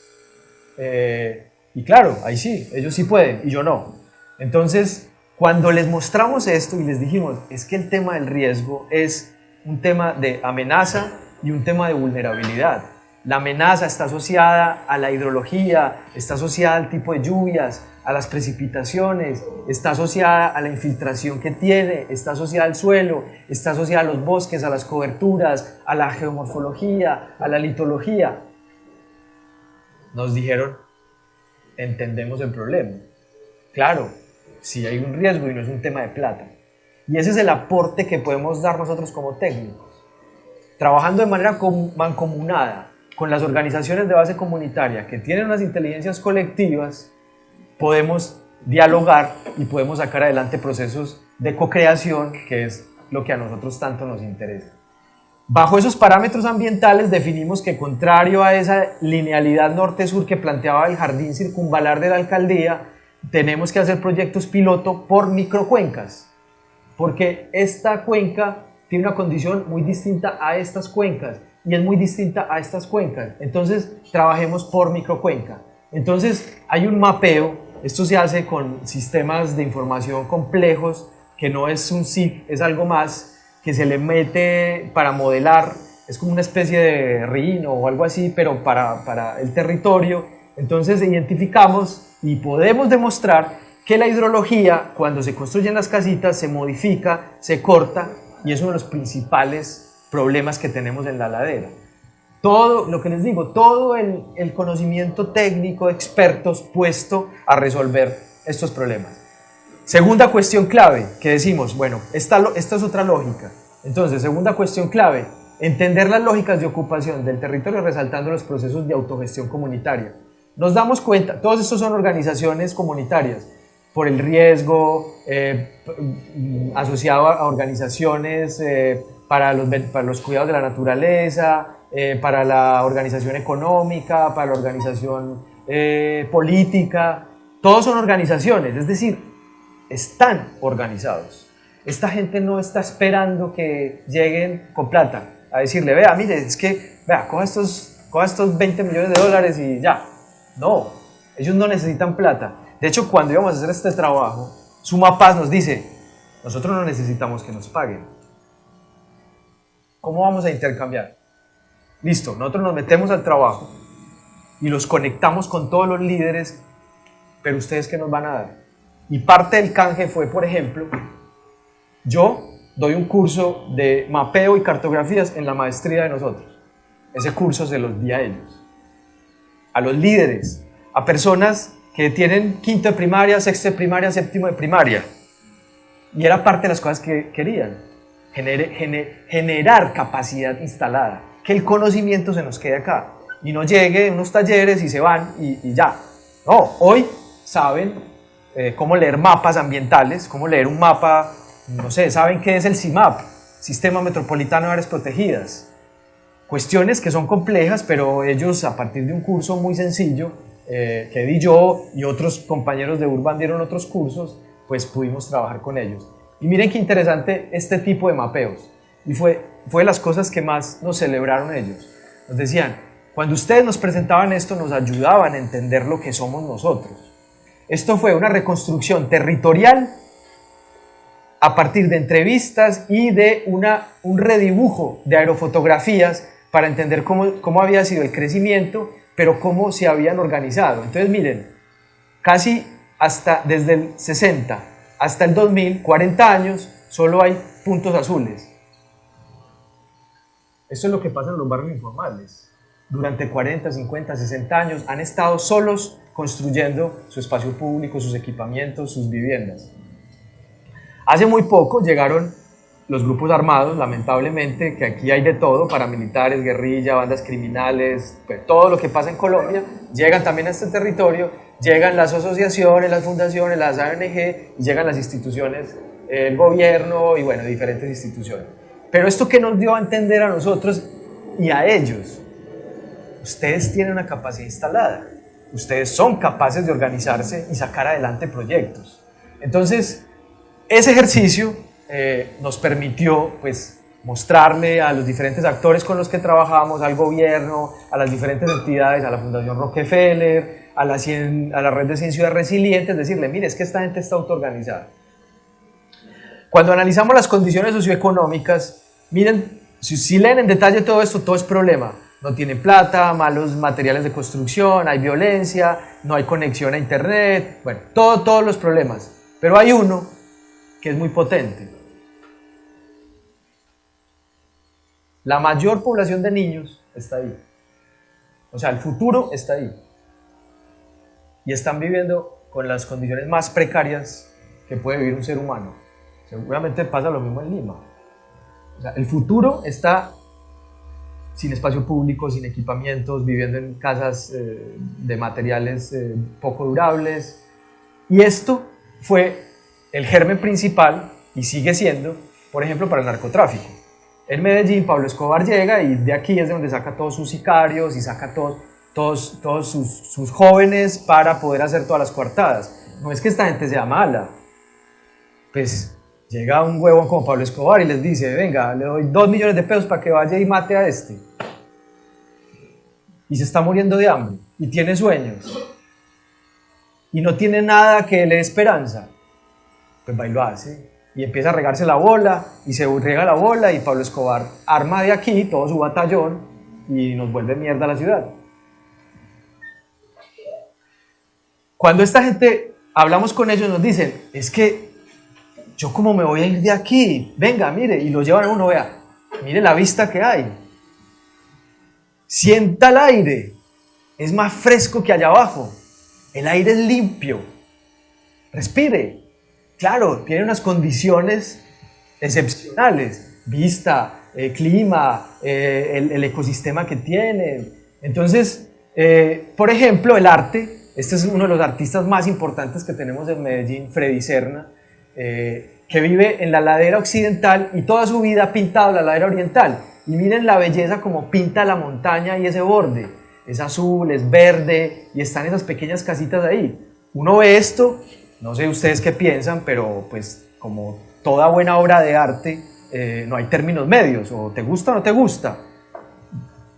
y claro, ahí sí, ellos sí pueden, y yo no. Entonces, cuando les mostramos esto y les dijimos, es que el tema del riesgo es un tema de amenaza y un tema de vulnerabilidad. La amenaza está asociada a la hidrología, está asociada al tipo de lluvias, a las precipitaciones, está asociada a la infiltración que tiene, está asociada al suelo, está asociada a los bosques, a las coberturas, a la geomorfología, a la litología. Nos dijeron, entendemos el problema. Claro, sí hay un riesgo y no es un tema de plata. Y ese es el aporte que podemos dar nosotros como técnicos. Trabajando de manera mancomunada con las organizaciones de base comunitaria que tienen unas inteligencias colectivas, podemos dialogar y podemos sacar adelante procesos de co-creación, que es lo que a nosotros tanto nos interesa. Bajo esos parámetros ambientales definimos que, contrario a esa linealidad norte-sur que planteaba el jardín circunvalar de la alcaldía, tenemos que hacer proyectos piloto por microcuencas, porque esta cuenca tiene una condición muy distinta a estas cuencas y es muy distinta a estas cuencas. Entonces, trabajemos por microcuenca. Entonces, hay un mapeo. Esto se hace con sistemas de información complejos, que no es un SIG, es algo más, que se le mete para modelar, es como una especie de RINO o algo así, pero para el territorio. Entonces identificamos y podemos demostrar que la hidrología, cuando se construyen las casitas, se modifica, se corta, y es uno de los principales problemas que tenemos en la ladera. Todo, lo que les digo, todo el conocimiento técnico de expertos puesto a resolver estos problemas. Segunda cuestión clave que decimos, bueno, esta es otra lógica. Entonces, segunda cuestión clave, entender las lógicas de ocupación del territorio resaltando los procesos de autogestión comunitaria. Nos damos cuenta, todos estos son organizaciones comunitarias, por el riesgo, asociado a organizaciones para los cuidados de la naturaleza, para la organización económica, para la organización política. Todos son organizaciones, es decir, están organizados. Esta gente no está esperando que lleguen con plata a decirle, vea, mire, es que, vea, coja estos 20 millones de dólares y ya. No, ellos no necesitan plata. De hecho, cuando íbamos a hacer este trabajo, Sumapaz nos dice, nosotros no necesitamos que nos paguen. ¿Cómo vamos a intercambiar? Listo, nosotros nos metemos al trabajo y los conectamos con todos los líderes, pero ¿ustedes qué nos van a dar? Y parte del canje fue, por ejemplo, yo doy un curso de mapeo y cartografías en la maestría de nosotros. Ese curso se los di a ellos, a los líderes, a personas que tienen quinto de primaria, sexto de primaria, séptimo de primaria. Y era parte de las cosas que querían, generar capacidad instalada, que el conocimiento se nos quede acá y no llegue en unos talleres y se van y ya. No, hoy saben cómo leer mapas ambientales, cómo leer un mapa, no sé, saben qué es el CIMAP, Sistema Metropolitano de Áreas Protegidas. Cuestiones que son complejas, pero ellos, a partir de un curso muy sencillo, que di yo y otros compañeros de Urban dieron otros cursos, pues pudimos trabajar con ellos. Y miren qué interesante este tipo de mapeos. Y fue de las cosas que más nos celebraron ellos. Nos decían, cuando ustedes nos presentaban esto, nos ayudaban a entender lo que somos nosotros. Esto fue una reconstrucción territorial a partir de entrevistas y de un redibujo de aerofotografías para entender cómo había sido el crecimiento, pero cómo se habían organizado. Entonces miren, casi desde el 60 hasta el 2000, 40 años, solo hay puntos azules. Esto es lo que pasa en los barrios informales. Durante 40, 50, 60 años han estado solos construyendo su espacio público, sus equipamientos, sus viviendas. Hace muy poco llegaron los grupos armados, lamentablemente, que aquí hay de todo, paramilitares, guerrilla, bandas criminales, pues todo lo que pasa en Colombia, llegan también a este territorio, llegan las asociaciones, las fundaciones, las ONG, y llegan las instituciones, el gobierno y bueno, diferentes instituciones. Pero esto que nos dio a entender a nosotros y a ellos, ustedes tienen una capacidad instalada, ustedes son capaces de organizarse y sacar adelante proyectos. Entonces, ese ejercicio nos permitió pues, mostrarle a los diferentes actores con los que trabajamos, al gobierno, a las diferentes entidades, a la Fundación Rockefeller, a la Red de 100 Ciudades Resilientes, decirle, mire, es que esta gente está autoorganizada. Cuando analizamos las condiciones socioeconómicas, miren, si leen en detalle todo esto, todo es problema. No tienen plata, malos materiales de construcción, hay violencia, no hay conexión a internet, bueno, todos los problemas. Pero hay uno que es muy potente. La mayor población de niños está ahí. O sea, el futuro está ahí. y están viviendo con las condiciones más precarias que puede vivir un ser humano. Seguramente pasa lo mismo en Lima. O sea, el futuro está sin espacio público, sin equipamientos, viviendo en casas de materiales poco durables. Y esto fue el germen principal, y sigue siendo, por ejemplo, para el narcotráfico. En Medellín, Pablo Escobar llega y de aquí es de donde saca todos sus sicarios y saca todos sus jóvenes para poder hacer todas las coartadas. No es que esta gente sea mala. Pues llega un huevón como Pablo Escobar y les dice, venga, le doy 2 millones de pesos para que vaya y mate a este. Y se está muriendo de hambre y tiene sueños y no tiene nada que le dé esperanza. Pues va y lo hace y empieza a regarse la bola y se riega la bola y Pablo Escobar arma de aquí todo su batallón y nos vuelve mierda a la ciudad. Cuando esta gente, hablamos con ellos, nos dicen, es que yo cómo me voy a ir de aquí, venga, mire, y lo llevan a uno, vea, mire la vista que hay, sienta el aire, es más fresco que allá abajo, el aire es limpio, respire, claro, tiene unas condiciones excepcionales, vista, clima, el ecosistema que tiene. Entonces, por ejemplo, el arte, este es uno de los artistas más importantes que tenemos en Medellín, Freddy Serna, que vive en la ladera occidental y toda su vida ha pintado la ladera oriental. Y miren la belleza como pinta la montaña y ese borde. Es azul, es verde y están esas pequeñas casitas ahí. Uno ve esto, no sé ustedes qué piensan, pero pues como toda buena obra de arte, no hay términos medios, o te gusta o no te gusta.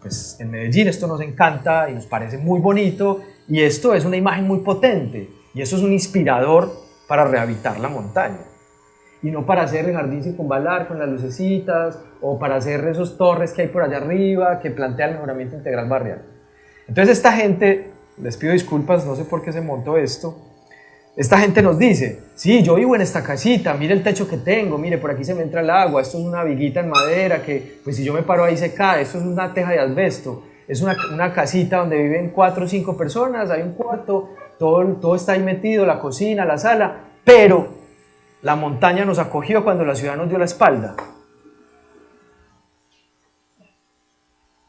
Pues en Medellín esto nos encanta y nos parece muy bonito y esto es una imagen muy potente y eso es un inspirador para rehabilitar la montaña y no para hacer el jardín circunvalar con las lucecitas o para hacer esos torres que hay por allá arriba que plantea el mejoramiento integral barrial. Entonces esta gente, les pido disculpas, no sé por qué se montó esto, esta gente nos dice, sí, yo vivo en esta casita, mire el techo que tengo, mire, por aquí se me entra el agua, esto es una viguita en madera que, pues si yo me paro ahí se cae, esto es una teja de asbesto, es una casita donde viven 4 o 5 personas, hay un cuarto, todo está ahí metido, la cocina, la sala, pero la montaña nos acogió cuando la ciudad nos dio la espalda.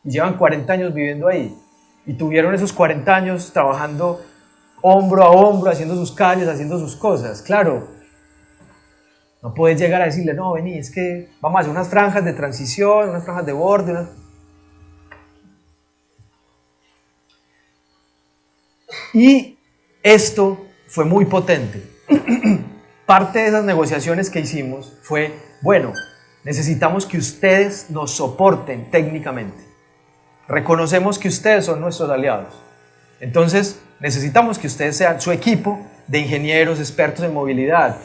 Y llevan 40 años viviendo ahí, y tuvieron esos 40 años trabajando hombro a hombro, haciendo sus calles, haciendo sus cosas. Claro, no puedes llegar a decirle, no, vení, es que vamos a hacer unas franjas de transición, unas franjas de borde. Y esto fue muy potente. Parte de esas negociaciones que hicimos fue, bueno, necesitamos que ustedes nos soporten técnicamente. Reconocemos que ustedes son nuestros aliados. Entonces, necesitamos que ustedes sean su equipo de ingenieros expertos en movilidad,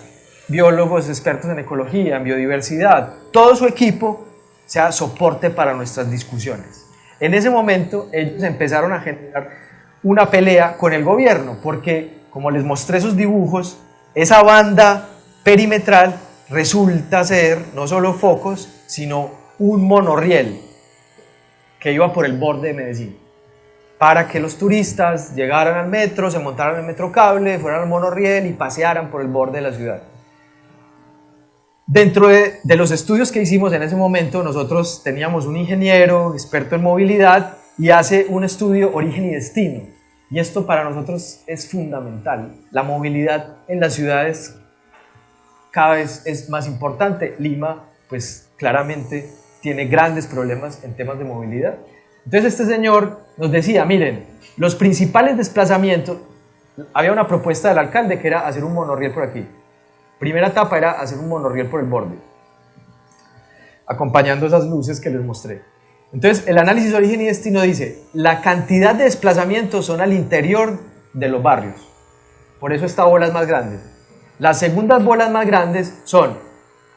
biólogos expertos en ecología, en biodiversidad, todo su equipo sea soporte para nuestras discusiones. En ese momento, ellos empezaron a generar una pelea con el gobierno, porque, como les mostré esos dibujos, esa banda perimetral resulta ser no solo focos, sino un monorriel que iba por el borde de Medellín, para que los turistas llegaran al metro, se montaran en el metro cable, fueran al monorriel y pasearan por el borde de la ciudad. Dentro de los estudios que hicimos en ese momento, nosotros teníamos un ingeniero experto en movilidad y hace un estudio origen y destino. Y esto para nosotros es fundamental. La movilidad en las ciudades cada vez es más importante. Lima, pues claramente tiene grandes problemas en temas de movilidad. Entonces este señor nos decía, miren, los principales desplazamientos, había una propuesta del alcalde que era hacer un monorriel por aquí. Primera etapa era hacer un monorriel por el borde, acompañando esas luces que les mostré. Entonces el análisis de origen y destino dice, la cantidad de desplazamientos son al interior de los barrios, por eso esta bola es más grande. Las segundas bolas más grandes son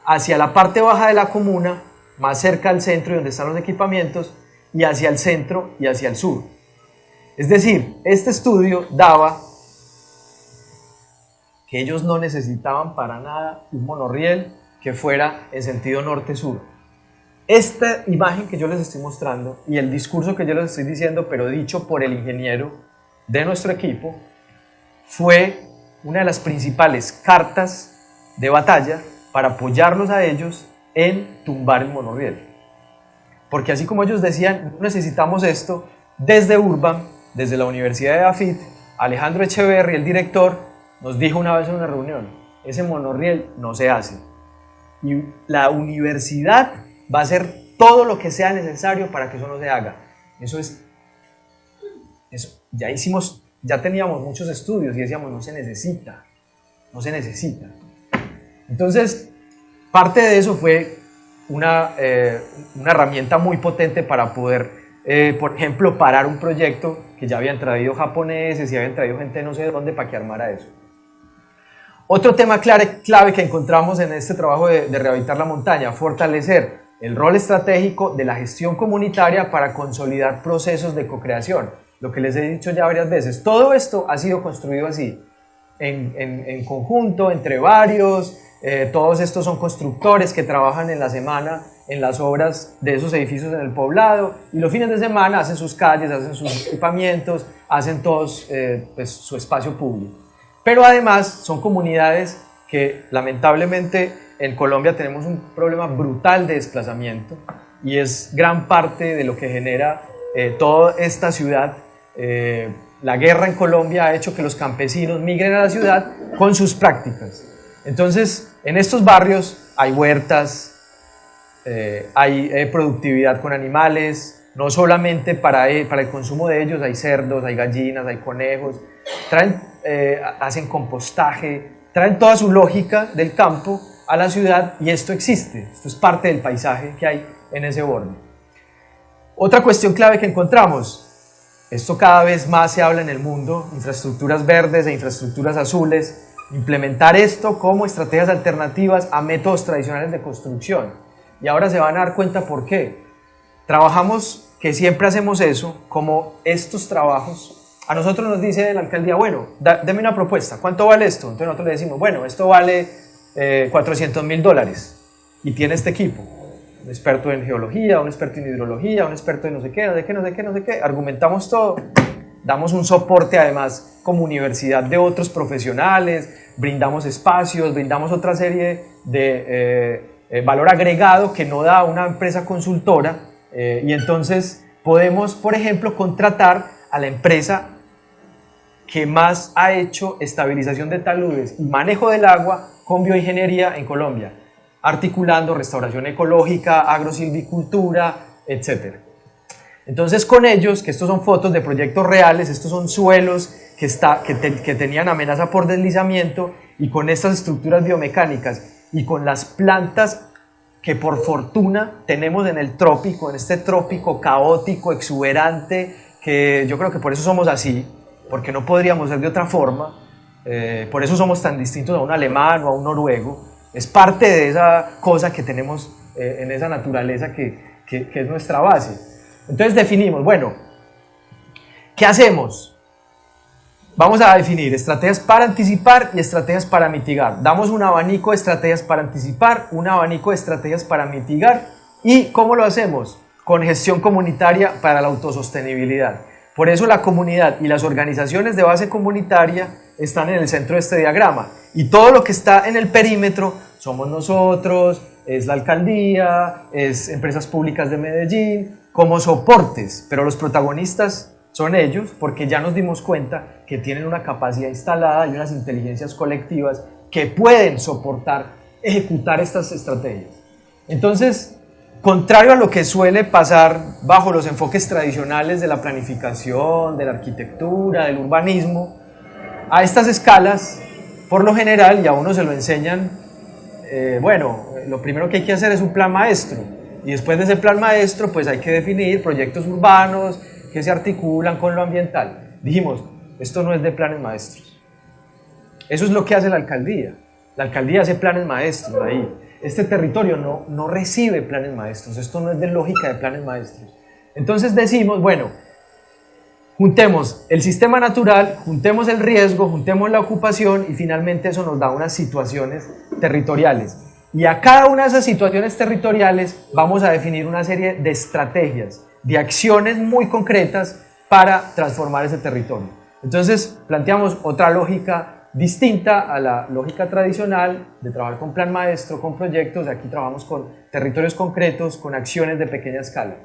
hacia la parte baja de la comuna, más cerca al centro y donde están los equipamientos, y hacia el centro y hacia el sur. Es decir, este estudio daba que ellos no necesitaban para nada un monorriel que fuera en sentido norte-sur. Esta imagen que yo les estoy mostrando y el discurso que yo les estoy diciendo, pero dicho por el ingeniero de nuestro equipo, fue una de las principales cartas de batalla para apoyarlos a ellos en tumbar el monorriel. Porque así como ellos decían, necesitamos esto, desde Urban, desde la Universidad de AFIT, Alejandro Echeverry, el director, nos dijo una vez en una reunión, ese monorriel no se hace. Y la universidad va a hacer todo lo que sea necesario para que eso no se haga. Eso, ya teníamos muchos estudios y decíamos, no se necesita. Entonces, parte de eso fue una herramienta muy potente para poder, por ejemplo, parar un proyecto que ya habían traído japoneses y habían traído gente no sé de dónde para que armara eso. Otro tema clave que encontramos en este trabajo de rehabilitar la montaña, fortalecer el rol estratégico de la gestión comunitaria para consolidar procesos de co-creación. Lo que les he dicho ya varias veces, todo esto ha sido construido así, en conjunto, entre varios, todos estos son constructores que trabajan en la semana en las obras de esos edificios en el poblado y los fines de semana hacen sus calles, hacen sus equipamientos, hacen todos pues, su espacio público. Pero además son comunidades que lamentablemente en Colombia tenemos un problema brutal de desplazamiento y es gran parte de lo que genera toda esta ciudad. La guerra en Colombia ha hecho que los campesinos migren a la ciudad con sus prácticas. Entonces, en estos barrios hay huertas, hay productividad con animales, no solamente para el consumo de ellos, hay cerdos, hay gallinas, hay conejos, hacen compostaje, traen toda su lógica del campo a la ciudad y esto existe, esto es parte del paisaje que hay en ese borde. Otra cuestión clave que encontramos, esto cada vez más se habla en el mundo, infraestructuras verdes e infraestructuras azules, implementar esto como estrategias alternativas a métodos tradicionales de construcción. Y ahora se van a dar cuenta por qué. Trabajamos, que siempre hacemos eso, como estos trabajos. A nosotros nos dice la alcaldía, bueno, deme una propuesta, ¿cuánto vale esto? Entonces nosotros le decimos, bueno, esto vale $400.000 y tiene este equipo. Un experto en geología, un experto en hidrología, un experto en no sé qué, argumentamos todo, damos un soporte además como universidad de otros profesionales, brindamos espacios, brindamos otra serie de valor agregado que no da una empresa consultora y entonces podemos, por ejemplo, contratar a la empresa que más ha hecho estabilización de taludes y manejo del agua con bioingeniería en Colombia, articulando restauración ecológica, agrosilvicultura, etc. Entonces con ellos, que estos son fotos de proyectos reales, estos son suelos que tenían amenaza por deslizamiento y con estas estructuras biomecánicas y con las plantas que por fortuna tenemos en el trópico, en este trópico caótico, exuberante, que yo creo que por eso somos así, porque no podríamos ser de otra forma, por eso somos tan distintos a un alemán o a un noruego. Es parte de esa cosa que tenemos en esa naturaleza que es nuestra base. Entonces definimos, bueno, ¿qué hacemos? Vamos a definir estrategias para anticipar y estrategias para mitigar. Damos un abanico de estrategias para anticipar, un abanico de estrategias para mitigar. ¿Y cómo lo hacemos? Con gestión comunitaria para la autosostenibilidad. Por eso la comunidad y las organizaciones de base comunitaria están en el centro de este diagrama. Y todo lo que está en el perímetro somos nosotros, es la alcaldía, es empresas públicas de Medellín, como soportes, pero los protagonistas son ellos, porque ya nos dimos cuenta que tienen una capacidad instalada y unas inteligencias colectivas que pueden soportar, ejecutar estas estrategias. Entonces, contrario a lo que suele pasar bajo los enfoques tradicionales de la planificación, de la arquitectura, del urbanismo, a estas escalas, por lo general, y a uno se lo enseñan, bueno, lo primero que hay que hacer es un plan maestro, y después de ese plan maestro, pues hay que definir proyectos urbanos que se articulan con lo ambiental. Dijimos, esto no es de planes maestros. Eso es lo que hace la alcaldía. La alcaldía hace planes maestros ahí. Este territorio no recibe planes maestros, esto no es de lógica de planes maestros. Entonces decimos, bueno, juntemos el sistema natural, juntemos el riesgo, juntemos la ocupación y finalmente eso nos da unas situaciones territoriales. Y a cada una de esas situaciones territoriales vamos a definir una serie de estrategias, de acciones muy concretas para transformar ese territorio. Entonces planteamos otra lógica distinta a la lógica tradicional de trabajar con plan maestro, con proyectos. Aquí trabajamos con territorios concretos, con acciones de pequeña escala.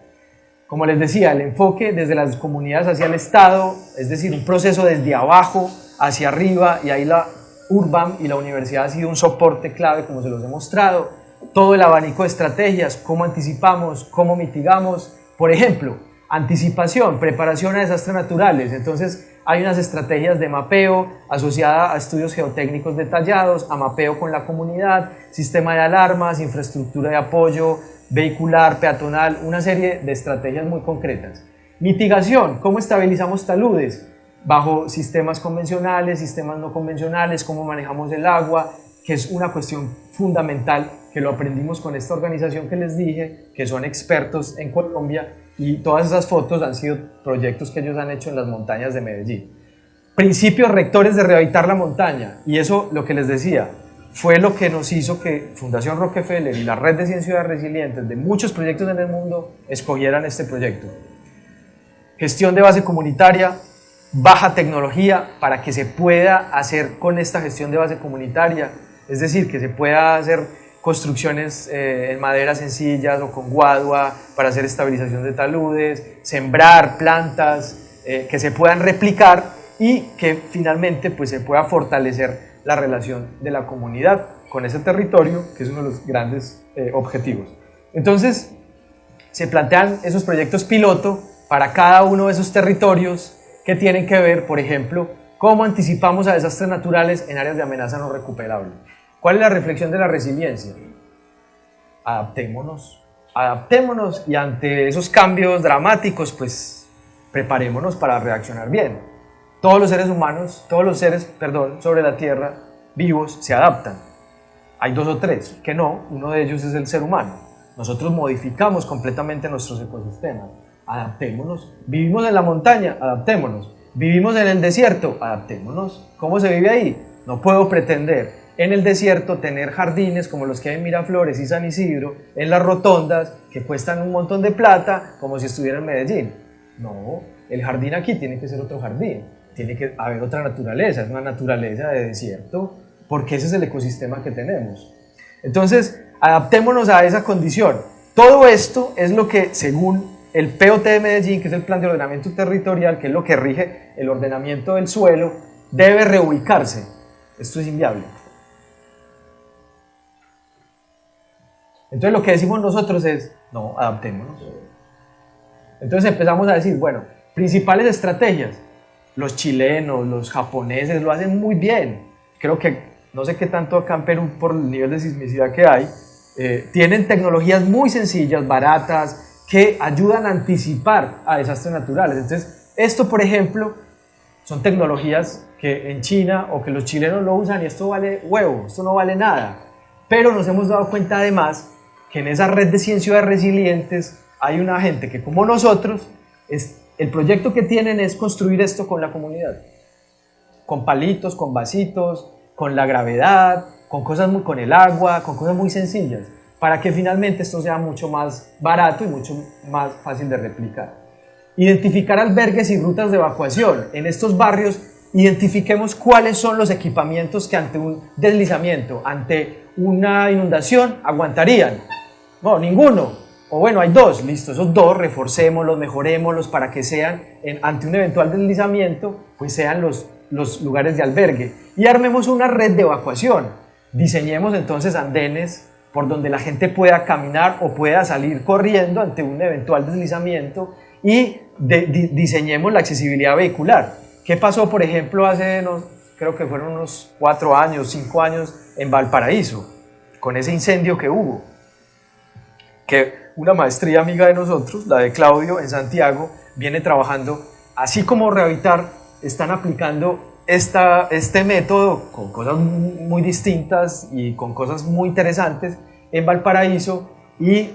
Como les decía, el enfoque desde las comunidades hacia el Estado, es decir, un proceso desde abajo hacia arriba, y ahí la URBAM y la universidad ha sido un soporte clave, como se los he mostrado. Todo el abanico de estrategias, cómo anticipamos, cómo mitigamos. Por ejemplo, anticipación, preparación a desastres naturales. Entonces hay unas estrategias de mapeo asociadas a estudios geotécnicos detallados, a mapeo con la comunidad, sistema de alarmas, infraestructura de apoyo vehicular, peatonal, una serie de estrategias muy concretas. Mitigación, cómo estabilizamos taludes bajo sistemas convencionales, sistemas no convencionales, cómo manejamos el agua, que es una cuestión fundamental que lo aprendimos con esta organización que les dije, que son expertos en Colombia, y todas esas fotos han sido proyectos que ellos han hecho en las montañas de Medellín. Principios rectores de rehabilitar la montaña, y eso, lo que les decía, fue lo que nos hizo que Fundación Rockefeller y la Red de 100 Ciudades Resilientes de muchos proyectos en el mundo escogieran este proyecto. Gestión de base comunitaria, baja tecnología, para que se pueda hacer con esta gestión de base comunitaria, es decir, que se pueda hacer construcciones en madera sencillas o con guadua para hacer estabilización de taludes, sembrar plantas que se puedan replicar y que finalmente pues, se pueda fortalecer la relación de la comunidad con ese territorio, que es uno de los grandes objetivos. Entonces, se plantean esos proyectos piloto para cada uno de esos territorios que tienen que ver, por ejemplo, cómo anticipamos a desastres naturales en áreas de amenaza no recuperable. ¿Cuál es la reflexión de la resiliencia? Adaptémonos, adaptémonos, y ante esos cambios dramáticos, pues preparémonos para reaccionar bien. Todos los seres humanos, sobre la Tierra, vivos, se adaptan. Hay dos o tres que no, uno de ellos es el ser humano. Nosotros modificamos completamente nuestros ecosistemas. Adaptémonos. Vivimos en la montaña, adaptémonos. Vivimos en el desierto, adaptémonos. ¿Cómo se vive ahí? No puedo pretender en el desierto tener jardines como los que hay en Miraflores y San Isidro, en las rotondas, que cuestan un montón de plata, como si estuviera en Medellín. No, el jardín aquí tiene que ser otro jardín. Tiene que haber otra naturaleza, es una naturaleza de desierto, porque ese es el ecosistema que tenemos. Entonces, adaptémonos a esa condición. Todo esto es lo que, según el POT de Medellín, que es el Plan de Ordenamiento Territorial, que es lo que rige el ordenamiento del suelo, debe reubicarse. Esto es inviable. Entonces, lo que decimos nosotros es, no, adaptémonos. Entonces empezamos a decir, bueno, principales estrategias. Los chilenos, los japoneses lo hacen muy bien. Creo que, no sé qué tanto acá en Perú por el nivel de sismicidad que hay, tienen tecnologías muy sencillas, baratas, que ayudan a anticipar a desastres naturales. Entonces, esto, por ejemplo, son tecnologías que en China o que los chilenos lo usan y esto vale huevo, esto no vale nada. Pero nos hemos dado cuenta además que en esa red de 100 ciudades resilientes hay una gente que, como nosotros, el proyecto que tienen es construir esto con la comunidad, con palitos, con vasitos, con la gravedad, con el agua, con cosas muy sencillas, para que finalmente esto sea mucho más barato y mucho más fácil de replicar. Identificar albergues y rutas de evacuación. En estos barrios identifiquemos cuáles son los equipamientos que ante un deslizamiento, ante una inundación, aguantarían. No, ninguno. O bueno, hay dos, listo, esos dos reforcémoslos, mejorémoslos para que sean, ante un eventual deslizamiento, pues sean los lugares de albergue. Y armemos una red de evacuación. Diseñemos entonces andenes por donde la gente pueda caminar o pueda salir corriendo ante un eventual deslizamiento, y diseñemos la accesibilidad vehicular. ¿Qué pasó, por ejemplo, creo que fueron unos 4 años, 5 años en Valparaíso, con ese incendio que hubo? Que una maestría amiga de nosotros, la de Claudio en Santiago, viene trabajando, así como Rehabilitar, están aplicando este método con cosas muy distintas y con cosas muy interesantes en Valparaíso, y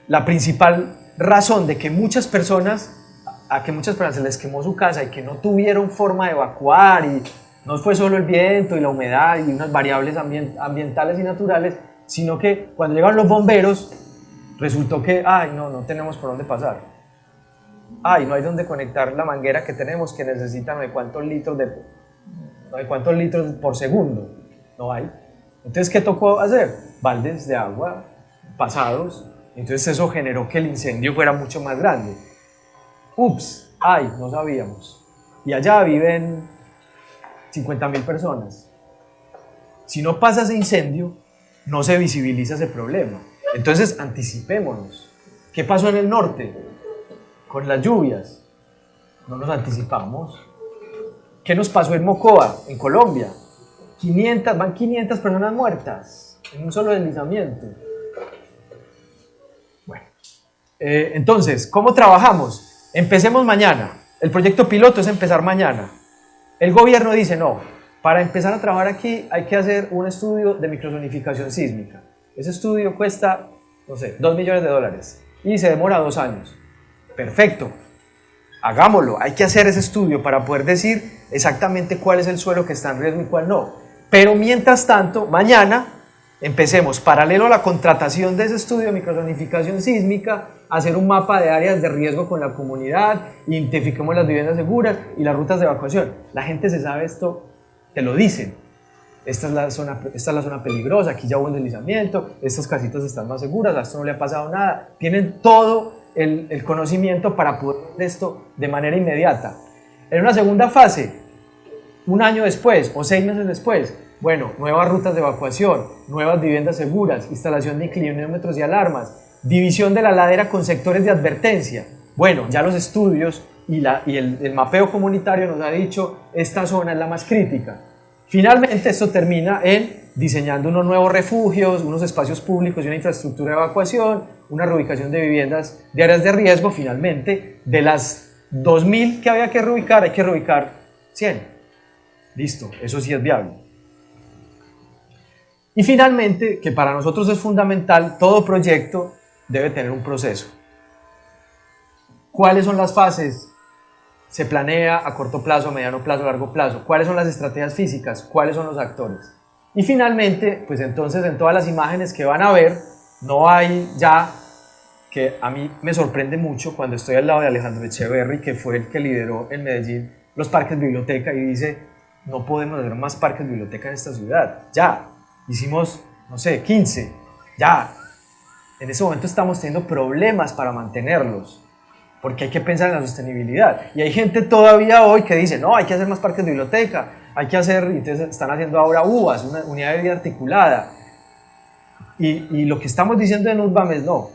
la principal razón de que muchas personas se les quemó su casa y que no tuvieron forma de evacuar, y no fue solo el viento y la humedad y unas variables ambientales y naturales, sino que cuando llegaron los bomberos resultó que no tenemos por dónde pasar. Ay, no hay donde conectar la manguera que tenemos que necesita no hay cuántos litros por segundo. No hay. Entonces, ¿qué tocó hacer? Baldes de agua pasados. Entonces eso generó que el incendio fuera mucho más grande. Ups, ay, no sabíamos. Y allá viven 50.000 personas. Si no pasa ese incendio, no se visibiliza ese problema. Entonces, anticipémonos. ¿Qué pasó en el norte? Con las lluvias. No nos anticipamos. ¿Qué nos pasó en Mocoa, en Colombia? 500 personas muertas en un solo deslizamiento. Bueno, entonces, ¿cómo trabajamos? Empecemos mañana. El proyecto piloto es empezar mañana. El gobierno dice, no, para empezar a trabajar aquí hay que hacer un estudio de microzonificación sísmica. Ese estudio cuesta, no sé, $2 millones y se demora 2 años. Perfecto, hagámoslo. Hay que hacer ese estudio para poder decir exactamente cuál es el suelo que está en riesgo y cuál no. Pero mientras tanto, mañana empecemos, paralelo a la contratación de ese estudio de microzonificación sísmica, a hacer un mapa de áreas de riesgo con la comunidad, identifiquemos las viviendas seguras y las rutas de evacuación. La gente se sabe esto, te lo dicen. Esta es la zona peligrosa, aquí ya hubo un deslizamiento, estas casitas están más seguras, a esto no le ha pasado nada. Tienen todo el conocimiento para poder hacer esto de manera inmediata. En una segunda fase, un año después o 6 meses después, bueno, nuevas rutas de evacuación, nuevas viviendas seguras, instalación de inclinómetros y alarmas, división de la ladera con sectores de advertencia. Bueno, ya los estudios y el mapeo comunitario nos ha dicho esta zona es la más crítica. Finalmente esto termina en diseñando unos nuevos refugios, unos espacios públicos y una infraestructura de evacuación, una reubicación de viviendas de áreas de riesgo. Finalmente, de las 2.000 que había que reubicar, hay que reubicar 100. Listo, eso sí es viable. Y finalmente, que para nosotros es fundamental, todo proyecto debe tener un proceso. ¿Cuáles son las fases? Se planea a corto plazo, a mediano plazo, a largo plazo. ¿Cuáles son las estrategias físicas? ¿Cuáles son los actores? Y finalmente, pues entonces en todas las imágenes que van a ver, no hay ya, que a mí me sorprende mucho cuando estoy al lado de Alejandro Echeverry, que fue el que lideró en Medellín los parques biblioteca y dice, no podemos hacer más parques biblioteca en esta ciudad. Ya, hicimos, no sé, 15, ya. En ese momento estamos teniendo problemas para mantenerlos, porque hay que pensar en la sostenibilidad. Y hay gente todavía hoy que dice, no, hay que hacer más parques de biblioteca, hay que hacer, entonces están haciendo ahora UAS, una unidad de vida articulada. Y lo que estamos diciendo en URBAM es, no,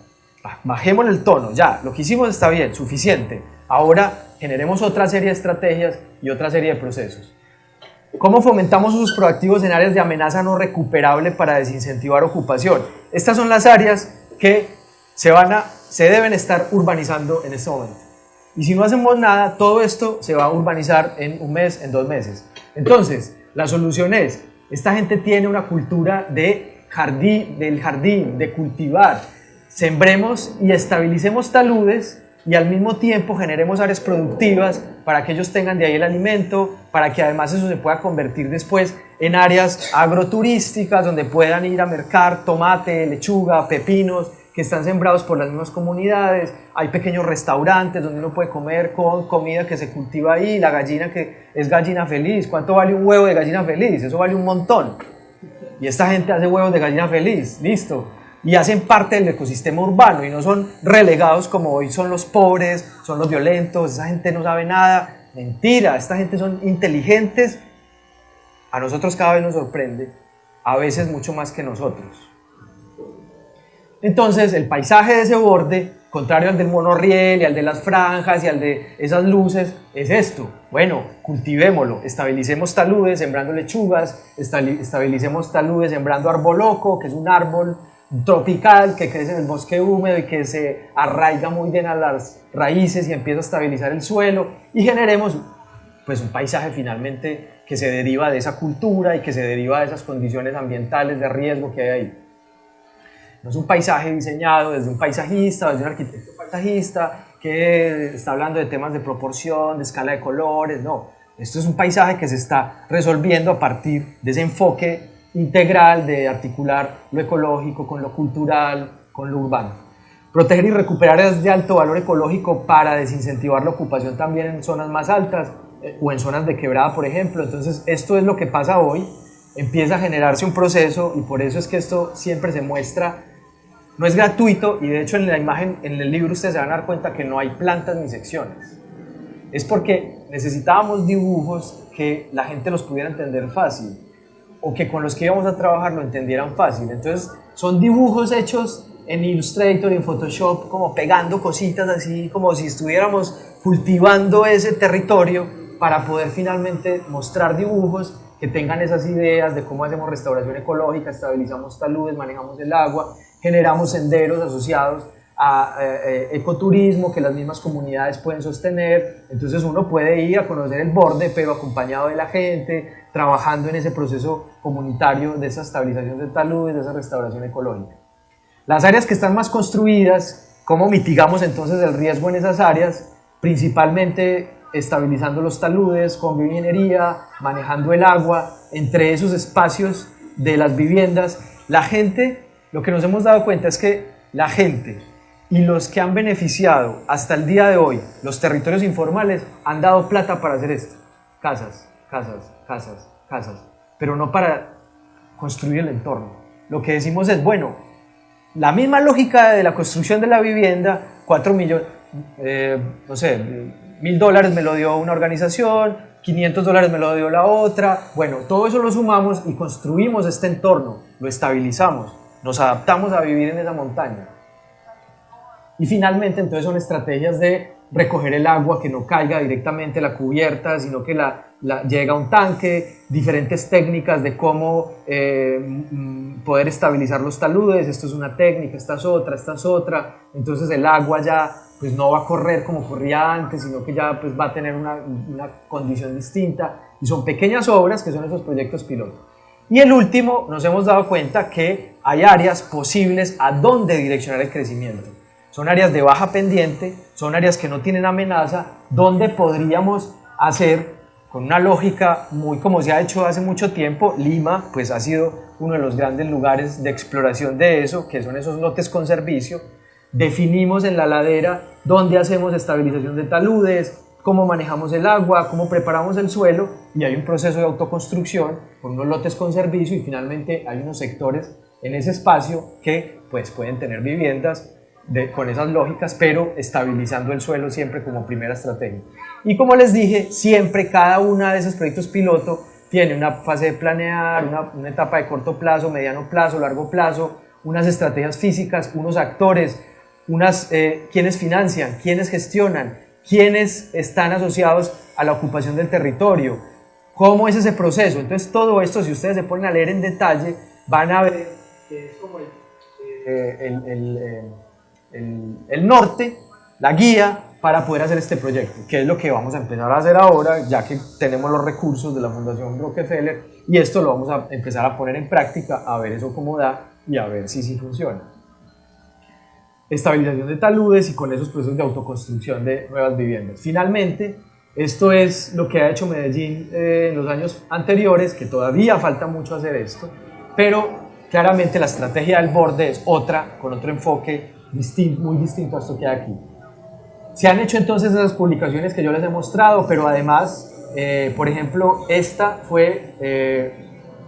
bajemos el tono, ya, lo que hicimos está bien, suficiente. Ahora generemos otra serie de estrategias y otra serie de procesos. ¿Cómo fomentamos usos proactivos en áreas de amenaza no recuperable para desincentivar ocupación? Estas son las áreas que se deben estar urbanizando en este momento. Y si no hacemos nada, todo esto se va a urbanizar en 1 mes, en 2 meses. Entonces, la solución es, esta gente tiene una cultura del jardín, de cultivar. Sembremos y estabilicemos taludes y al mismo tiempo generemos áreas productivas para que ellos tengan de ahí el alimento, para que además eso se pueda convertir después en áreas agroturísticas donde puedan ir a mercar tomate, lechuga, pepinos, que están sembrados por las mismas comunidades. Hay pequeños restaurantes donde uno puede comer con comida que se cultiva ahí, la gallina que es gallina feliz. ¿Cuánto vale un huevo de gallina feliz? Eso vale un montón. Y esta gente hace huevos de gallina feliz, listo. Y hacen parte del ecosistema urbano y no son relegados como hoy son los pobres, son los violentos, esa gente no sabe nada. Mentira, esta gente son inteligentes. A nosotros cada vez nos sorprende, a veces mucho más que nosotros. Entonces el paisaje de ese borde, contrario al del monorriel y al de las franjas y al de esas luces, es esto. Bueno, cultivémoslo, estabilicemos taludes sembrando lechugas, estabilicemos taludes sembrando arboloco, que es un árbol tropical que crece en el bosque húmedo y que se arraiga muy bien a las raíces y empieza a estabilizar el suelo, y generemos pues un paisaje finalmente que se deriva de esa cultura y que se deriva de esas condiciones ambientales de riesgo que hay ahí. No es un paisaje diseñado desde un paisajista, desde un arquitecto paisajista que está hablando de temas de proporción, de escala de colores, no. Esto es un paisaje que se está resolviendo a partir de ese enfoque integral de articular lo ecológico con lo cultural, con lo urbano. Proteger y recuperar áreas de alto valor ecológico para desincentivar la ocupación también en zonas más altas o en zonas de quebrada, por ejemplo. Entonces, esto es lo que pasa hoy. Empieza a generarse un proceso y por eso es que esto siempre se muestra, no es gratuito, y de hecho en la imagen, en el libro ustedes se van a dar cuenta que no hay plantas ni secciones. Es porque necesitábamos dibujos que la gente los pudiera entender fácil o que con los que íbamos a trabajar lo entendieran fácil. Entonces son dibujos hechos en Illustrator y en Photoshop, como pegando cositas así, como si estuviéramos cultivando ese territorio para poder finalmente mostrar dibujos que tengan esas ideas de cómo hacemos restauración ecológica, estabilizamos taludes, manejamos el agua, generamos senderos asociados a ecoturismo que las mismas comunidades pueden sostener. Entonces uno puede ir a conocer el borde, pero acompañado de la gente, trabajando en ese proceso comunitario de esa estabilización de taludes, de esa restauración ecológica. Las áreas que están más construidas, ¿cómo mitigamos entonces el riesgo en esas áreas? Principalmente estabilizando los taludes, con bioingeniería, manejando el agua, entre esos espacios de las viviendas. La gente, lo que nos hemos dado cuenta es que la gente y los que han beneficiado hasta el día de hoy, los territorios informales, han dado plata para hacer esto. Casas, casas, casas, casas, pero no para construir el entorno. Lo que decimos es, bueno, la misma lógica de la construcción de la vivienda, 4 millones, no sé, $1.000 me lo dio una organización, $500 me lo dio la otra. Bueno, todo eso lo sumamos y construimos este entorno, lo estabilizamos, nos adaptamos a vivir en esa montaña. Y finalmente, entonces son estrategias de recoger el agua, que no caiga directamente a la cubierta, sino que llega a un tanque, diferentes técnicas de cómo poder estabilizar los taludes. Esto es una técnica, esta es otra. Entonces el agua ya pues no va a correr como corría antes, sino que ya pues va a tener una condición distinta. Y son pequeñas obras que son esos proyectos piloto. Y el último, nos hemos dado cuenta que hay áreas posibles a dónde direccionar el crecimiento. Son áreas de baja pendiente, son áreas que no tienen amenaza, donde podríamos hacer, con una lógica muy como se ha hecho hace mucho tiempo. Lima pues ha sido uno de los grandes lugares de exploración de eso, que son esos lotes con servicio. Definimos en la ladera dónde hacemos estabilización de taludes, cómo manejamos el agua, cómo preparamos el suelo, y hay un proceso de autoconstrucción con unos lotes con servicio, y finalmente hay unos sectores en ese espacio que pues pueden tener viviendas con esas lógicas, pero estabilizando el suelo siempre como primera estrategia. Y como les dije, siempre cada uno de esos proyectos piloto tiene una fase de planear, una etapa de corto plazo, mediano plazo, largo plazo, unas estrategias físicas, unos actores, quienes financian, quienes gestionan, quienes están asociados a la ocupación del territorio, cómo es ese proceso. Entonces todo esto, si ustedes se ponen a leer en detalle, van a ver que es como el norte, la guía para poder hacer este proyecto, que es lo que vamos a empezar a hacer ahora, ya que tenemos los recursos de la Fundación Rockefeller, y esto lo vamos a empezar a poner en práctica, a ver eso cómo da y a ver si sí funciona. Estabilización de taludes y con esos procesos de autoconstrucción de nuevas viviendas. Finalmente, esto es lo que ha hecho Medellín en los años anteriores, que todavía falta mucho hacer esto, pero claramente la estrategia del borde es otra, con otro enfoque muy distinto a esto que hay aquí. Se han hecho entonces esas publicaciones que yo les he mostrado, pero además, por ejemplo, esta fue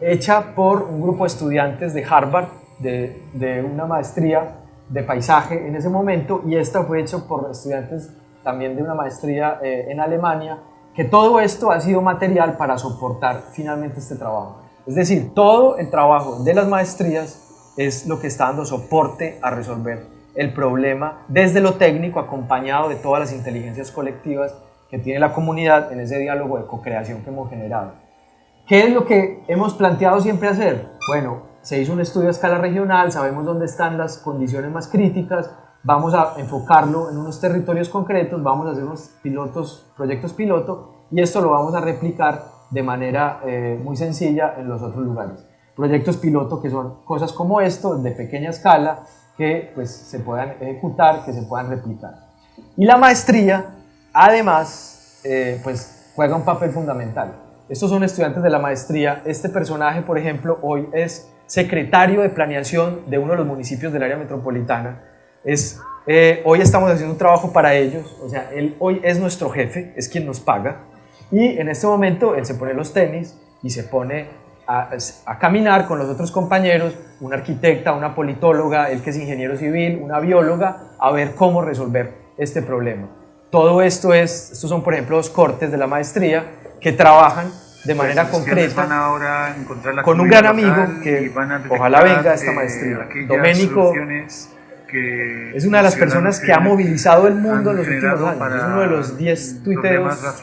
hecha por un grupo de estudiantes de Harvard, de una maestría de paisaje en ese momento, y esta fue hecha por estudiantes también de una maestría en Alemania, que todo esto ha sido material para soportar finalmente este trabajo. Es decir, todo el trabajo de las maestrías es lo que está dando soporte a resolver el problema desde lo técnico, acompañado de todas las inteligencias colectivas que tiene la comunidad en ese diálogo de co-creación que hemos generado. ¿Qué es lo que hemos planteado siempre hacer? Bueno, se hizo un estudio a escala regional, sabemos dónde están las condiciones más críticas, vamos a enfocarlo en unos territorios concretos, vamos a hacer unos proyectos piloto, y esto lo vamos a replicar de manera muy sencilla en los otros lugares. Proyectos piloto que son cosas como esto, de pequeña escala, que pues se puedan ejecutar, que se puedan replicar. Y la maestría, además, pues juega un papel fundamental. Estos son estudiantes de la maestría. Este personaje, por ejemplo, hoy es secretario de planeación de uno de los municipios del área metropolitana. Es Hoy estamos haciendo un trabajo para ellos, o sea, él hoy es nuestro jefe, es quien nos paga, y en este momento él se pone los tenis y se pone a caminar con los otros compañeros, una arquitecta, una politóloga, él que es ingeniero civil, una bióloga, a ver cómo resolver este problema. Todo estos son por ejemplo los cortes de la maestría que trabajan de manera concreta van ahora a encontrar la con un gran amigo que ojalá venga a esta maestría. Doménico es una de las personas que ha movilizado el mundo en los últimos años. Es uno de los 10 tuiteros más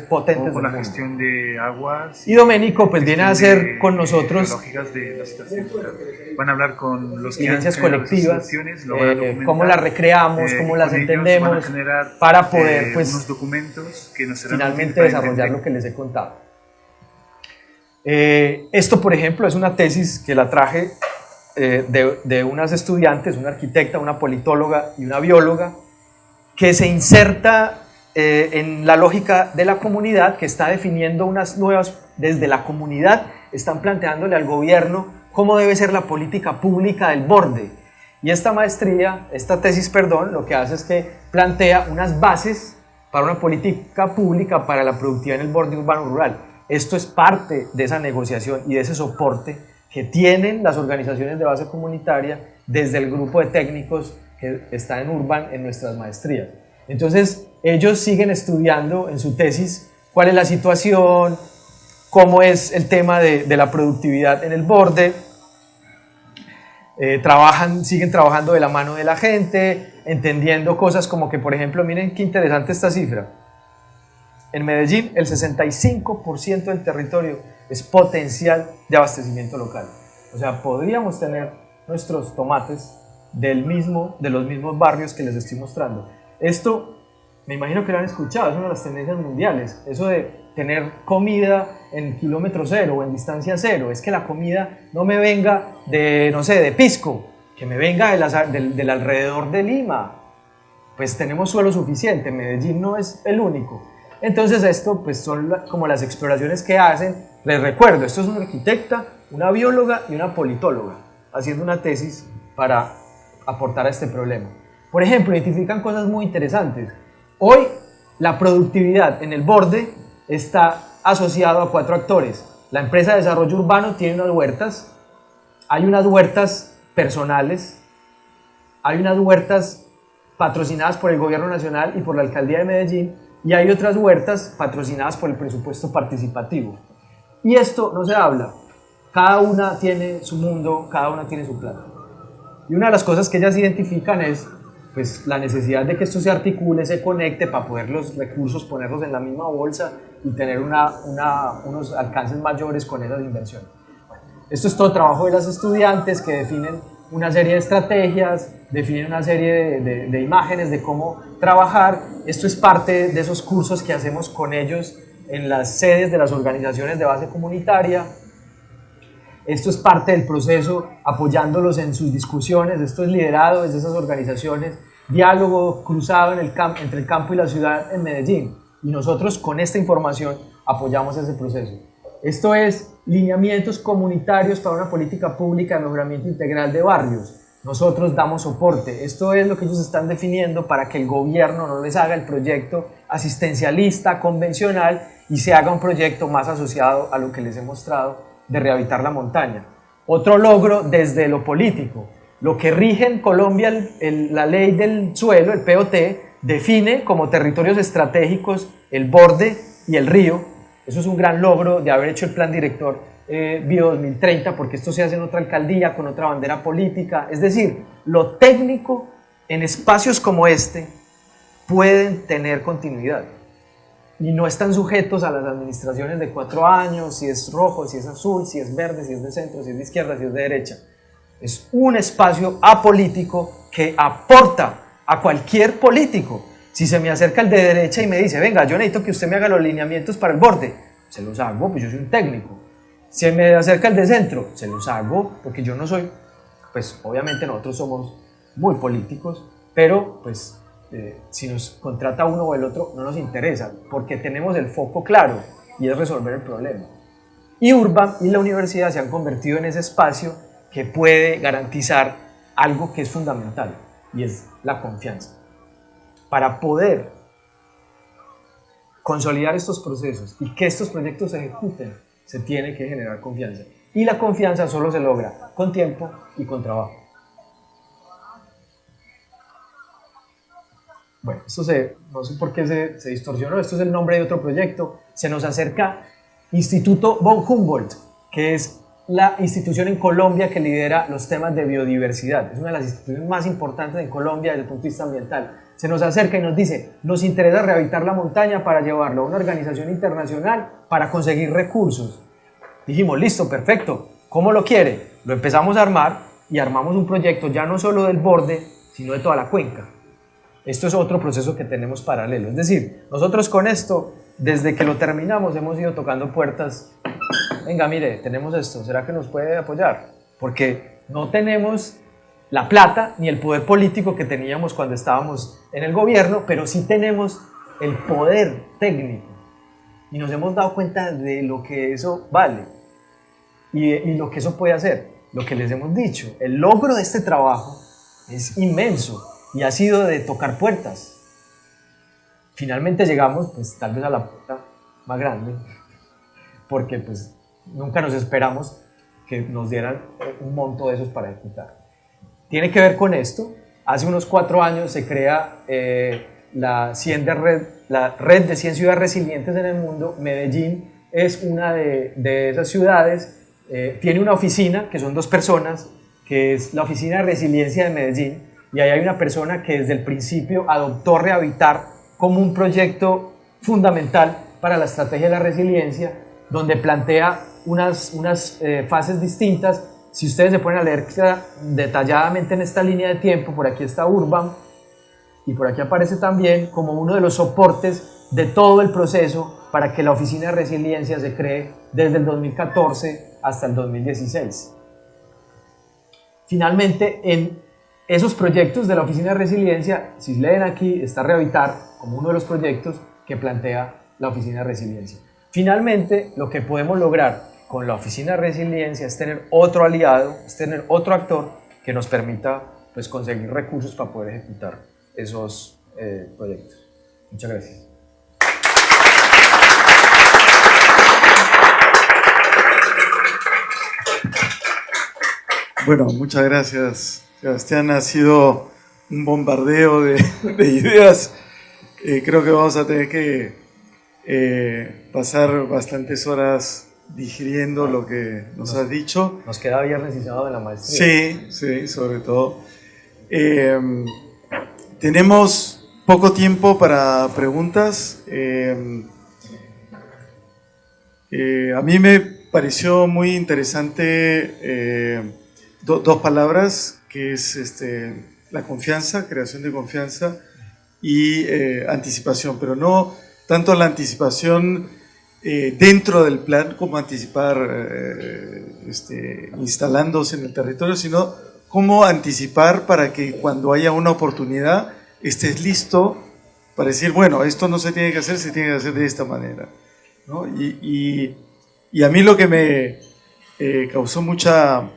potentes del la mundo. gestión de aguas. Y Doménico pues viene a hacer con nosotros de la situación. Van a hablar con los vivencias colectivas, cómo las recreamos, cómo las entendemos, para poder pues unos documentos que nos serán finalmente desarrollar lo que les he contado. Esto por ejemplo es una tesis que la traje de unas estudiantes, una arquitecta, una politóloga y una bióloga, que se inserta en la lógica de la comunidad, que está definiendo unas nuevas, desde la comunidad están planteándole al gobierno cómo debe ser la política pública del borde. Y esta tesis, perdón, lo que hace es que plantea unas bases para una política pública para la productividad en el borde urbano rural. Esto es parte de esa negociación y de ese soporte que tienen las organizaciones de base comunitaria desde el grupo de técnicos que están en Urban en nuestras maestrías. Entonces, ellos siguen estudiando en su tesis cuál es la situación, cómo es el tema de la productividad en el borde, siguen trabajando de la mano de la gente, entendiendo cosas como que, por ejemplo, miren qué interesante esta cifra. En Medellín, el 65% del territorio es potencial de abastecimiento local. O sea, podríamos tener nuestros tomates de los mismos barrios que les estoy mostrando. Esto, me imagino que lo han escuchado, es una de las tendencias mundiales. Eso de tener comida en kilómetro cero o en distancia cero. Es que la comida no me venga de Pisco, que me venga del alrededor de Lima. Pues tenemos suelo suficiente, Medellín no es el único. Entonces esto pues son como las exploraciones que hacen. Les recuerdo, esto es una arquitecta, una bióloga y una politóloga haciendo una tesis para aportar a este problema. Por ejemplo, identifican cosas muy interesantes. Hoy la productividad en el borde está asociado a 4 actores. La empresa de desarrollo urbano tiene unas huertas, hay unas huertas personales, hay unas huertas patrocinadas por el gobierno nacional y por la alcaldía de Medellín, y hay otras huertas patrocinadas por el presupuesto participativo. Y esto no se habla. Cada una tiene su mundo, cada una tiene su plan. Y una de las cosas que ellas identifican es pues, la necesidad de que esto se articule, se conecte para poder los recursos ponerlos en la misma bolsa y tener unos alcances mayores con esas inversiones. Bueno, esto es todo trabajo de las estudiantes que definen una serie de estrategias, definen una serie de imágenes de cómo trabajar. Esto es parte de esos cursos que hacemos con ellos en las sedes de las organizaciones de base comunitaria. Esto es parte del proceso apoyándolos en sus discusiones. Esto es liderado desde esas organizaciones, diálogo cruzado entre el campo y la ciudad en Medellín. Y nosotros con esta información apoyamos ese proceso. Esto es lineamientos comunitarios para una política pública de mejoramiento integral de barrios. Nosotros damos soporte. Esto es lo que ellos están definiendo para que el gobierno no les haga el proyecto asistencialista, convencional, y se haga un proyecto más asociado a lo que les he mostrado de rehabilitar la montaña. Otro logro desde lo político. Lo que rige en Colombia la ley del suelo, el POT, define como territorios estratégicos el borde y el río. Eso es un gran logro de haber hecho el plan director Bio 2030, porque esto se hace en otra alcaldía con otra bandera política. Es decir, lo técnico en espacios como este pueden tener continuidad y no están sujetos a las administraciones de 4 años, si es rojo, si es azul, si es verde, si es de centro, si es de izquierda, si es de derecha. Es un espacio apolítico que aporta a cualquier político. Si se me acerca el de derecha y me dice, venga, yo necesito que usted me haga los lineamientos para el borde, se los hago, pues yo soy un técnico. Si me acerca el de centro, se los hago, porque yo no soy, pues obviamente nosotros somos muy políticos, pero pues si nos contrata uno o el otro no nos interesa, porque tenemos el foco claro y es resolver el problema. Y Urban y la universidad se han convertido en ese espacio que puede garantizar algo que es fundamental, y es la confianza. Para poder consolidar estos procesos y que estos proyectos se ejecuten, se tiene que generar confianza. Y la confianza solo se logra con tiempo y con trabajo. Bueno, esto no sé por qué se distorsionó, esto es el nombre de otro proyecto. Se nos acerca Instituto von Humboldt, que es la institución en Colombia que lidera los temas de biodiversidad. Es una de las instituciones más importantes en Colombia desde el punto de vista ambiental. Se nos acerca y nos dice, nos interesa rehabilitar la montaña para llevarlo a una organización internacional para conseguir recursos. Dijimos, listo, perfecto, ¿cómo lo quiere? Lo empezamos a armar y armamos un proyecto ya no solo del borde, sino de toda la cuenca. Esto es otro proceso que tenemos paralelo. Es decir, nosotros con esto, desde que lo terminamos, hemos ido tocando puertas. Venga, mire, tenemos esto, ¿será que nos puede apoyar? Porque no tenemos la plata ni el poder político que teníamos cuando estábamos en el gobierno, pero sí tenemos el poder técnico. Y nos hemos dado cuenta de lo que eso vale y lo que eso puede hacer. Lo que les hemos dicho, el logro de este trabajo es inmenso y ha sido de tocar puertas. Finalmente llegamos, pues tal vez a la puerta más grande, porque pues nunca nos esperamos que nos dieran un monto de esos para ejecutar. Tiene que ver con esto. Hace unos 4 años se crea la red de 100 ciudades resilientes en el mundo. Medellín es una de esas ciudades. Tiene una oficina, que son 2 personas, que es la Oficina de Resiliencia de Medellín, y ahí hay una persona que desde el principio adoptó Rehabilitar como un proyecto fundamental para la estrategia de la resiliencia, donde plantea unas fases distintas. Si ustedes se ponen a leer detalladamente en esta línea de tiempo, por aquí está Urban, y por aquí aparece también como uno de los soportes de todo el proceso para que la Oficina de Resiliencia se cree desde el 2014 hasta el 2016. Finalmente, en esos proyectos de la Oficina de Resiliencia, si leen aquí, está Rehabilitar como uno de los proyectos que plantea la Oficina de Resiliencia. Finalmente, lo que podemos lograr con la Oficina de Resiliencia es tener otro aliado, es tener otro actor que nos permita pues, conseguir recursos para poder ejecutar esos proyectos. Muchas gracias. Bueno, muchas gracias, Sebastián. Ha sido un bombardeo de ideas. Creo que vamos a tener que pasar bastantes horas digiriendo lo que nos has dicho. Nos queda viernes y sábado en la maestría. Sí, sobre todo. Tenemos poco tiempo para preguntas. A mí me pareció muy interesante 2 palabras, que es la confianza, creación de confianza, y anticipación, pero no tanto la anticipación dentro del plan como anticipar instalándose en el territorio, sino cómo anticipar para que cuando haya una oportunidad estés listo para decir, bueno, esto no se tiene que hacer, se tiene que hacer de esta manera, ¿no? Y a mí lo que me causó mucha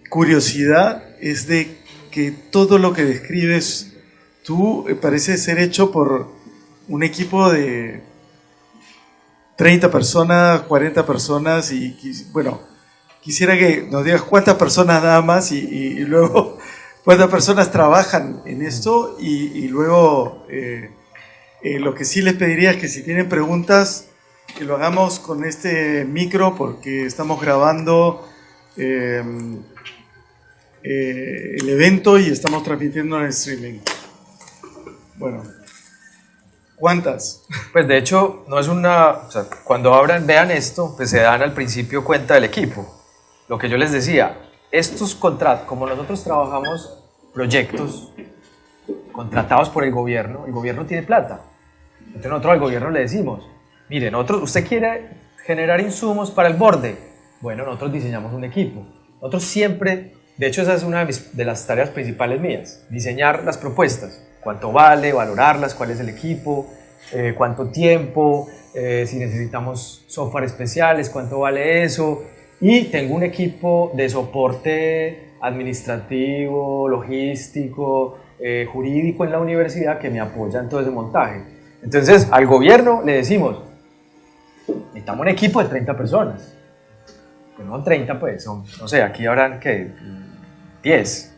curiosidad es de que todo lo que describes tú parece ser hecho por un equipo de 30 personas, 40 personas y bueno, quisiera que nos digas cuántas personas nada más y luego cuántas personas trabajan en esto y luego lo que sí les pediría es que si tienen preguntas que lo hagamos con este micro porque estamos grabando el evento y estamos transmitiendo en el streaming. Bueno, ¿cuántas? Pues de hecho, no es o sea, cuando vean esto, pues se dan al principio cuenta del equipo. Lo que yo les decía, estos contratos, como nosotros trabajamos proyectos contratados por el gobierno tiene plata. Entonces nosotros al gobierno le decimos, mire, usted quiere generar insumos para el borde. Bueno, nosotros diseñamos un equipo. Nosotros siempre, de hecho esa es una de las tareas principales mías, diseñar las propuestas. Cuánto vale, valorarlas, cuál es el equipo, cuánto tiempo, si necesitamos software especiales, cuánto vale eso. Y tengo un equipo de soporte administrativo, logístico, jurídico en la universidad que me apoya en todo ese montaje. Entonces, al gobierno le decimos, necesitamos un equipo de 30 personas. Pues no 30, pues, son, no sé, aquí habrán, ¿qué? 10.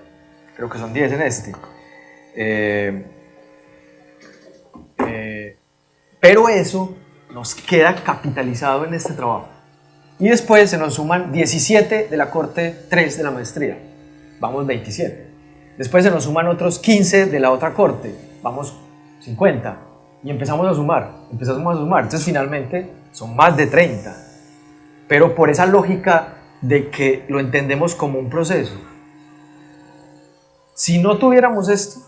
Creo que son 10 en este. Pero eso nos queda capitalizado en este trabajo. Y después se nos suman 17 de la corte, 3 de la maestría. Vamos 27. Después se nos suman otros 15 de la otra corte. Vamos 50. Y empezamos a sumar. Entonces finalmente son más de 30. Pero por esa lógica de que lo entendemos como un proceso. Si no tuviéramos esto,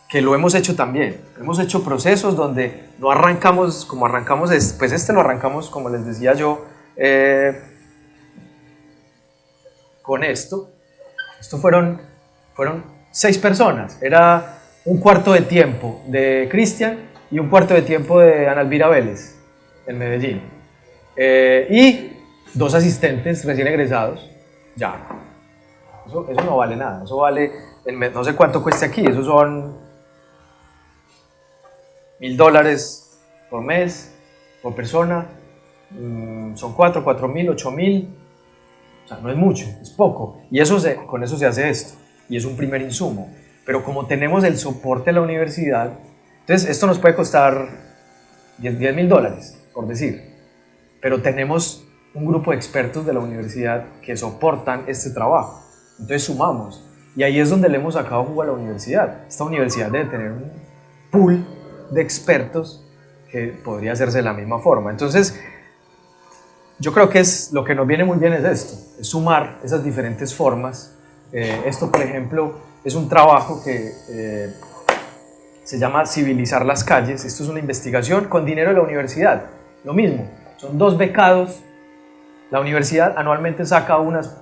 que lo hemos hecho también, hemos hecho procesos donde no arrancamos como arrancamos, pues este lo arrancamos, como les decía yo, con esto. Esto fueron 6 personas, era un cuarto de tiempo de Cristian y un cuarto de tiempo de Ana Elvira Vélez en Medellín, y 2 asistentes recién egresados. Ya, eso no vale nada, eso vale, no sé cuánto cueste aquí, eso son $1.000 por mes, por persona, son 4.000, 8.000, o sea, no es mucho, es poco, y con eso se hace esto, y es un primer insumo, pero como tenemos el soporte de la universidad, entonces esto nos puede costar $10.000, por decir, pero tenemos un grupo de expertos de la universidad que soportan este trabajo, entonces sumamos, y ahí es donde le hemos sacado jugo a la universidad. Esta universidad debe tener un pool de expertos que podría hacerse de la misma forma. Entonces, yo creo que lo que nos viene muy bien es esto, es sumar esas diferentes formas. Esto, por ejemplo, es un trabajo que se llama Civilizar las calles. Esto es una investigación con dinero de la universidad. Lo mismo, son 2 becados. La universidad anualmente saca unas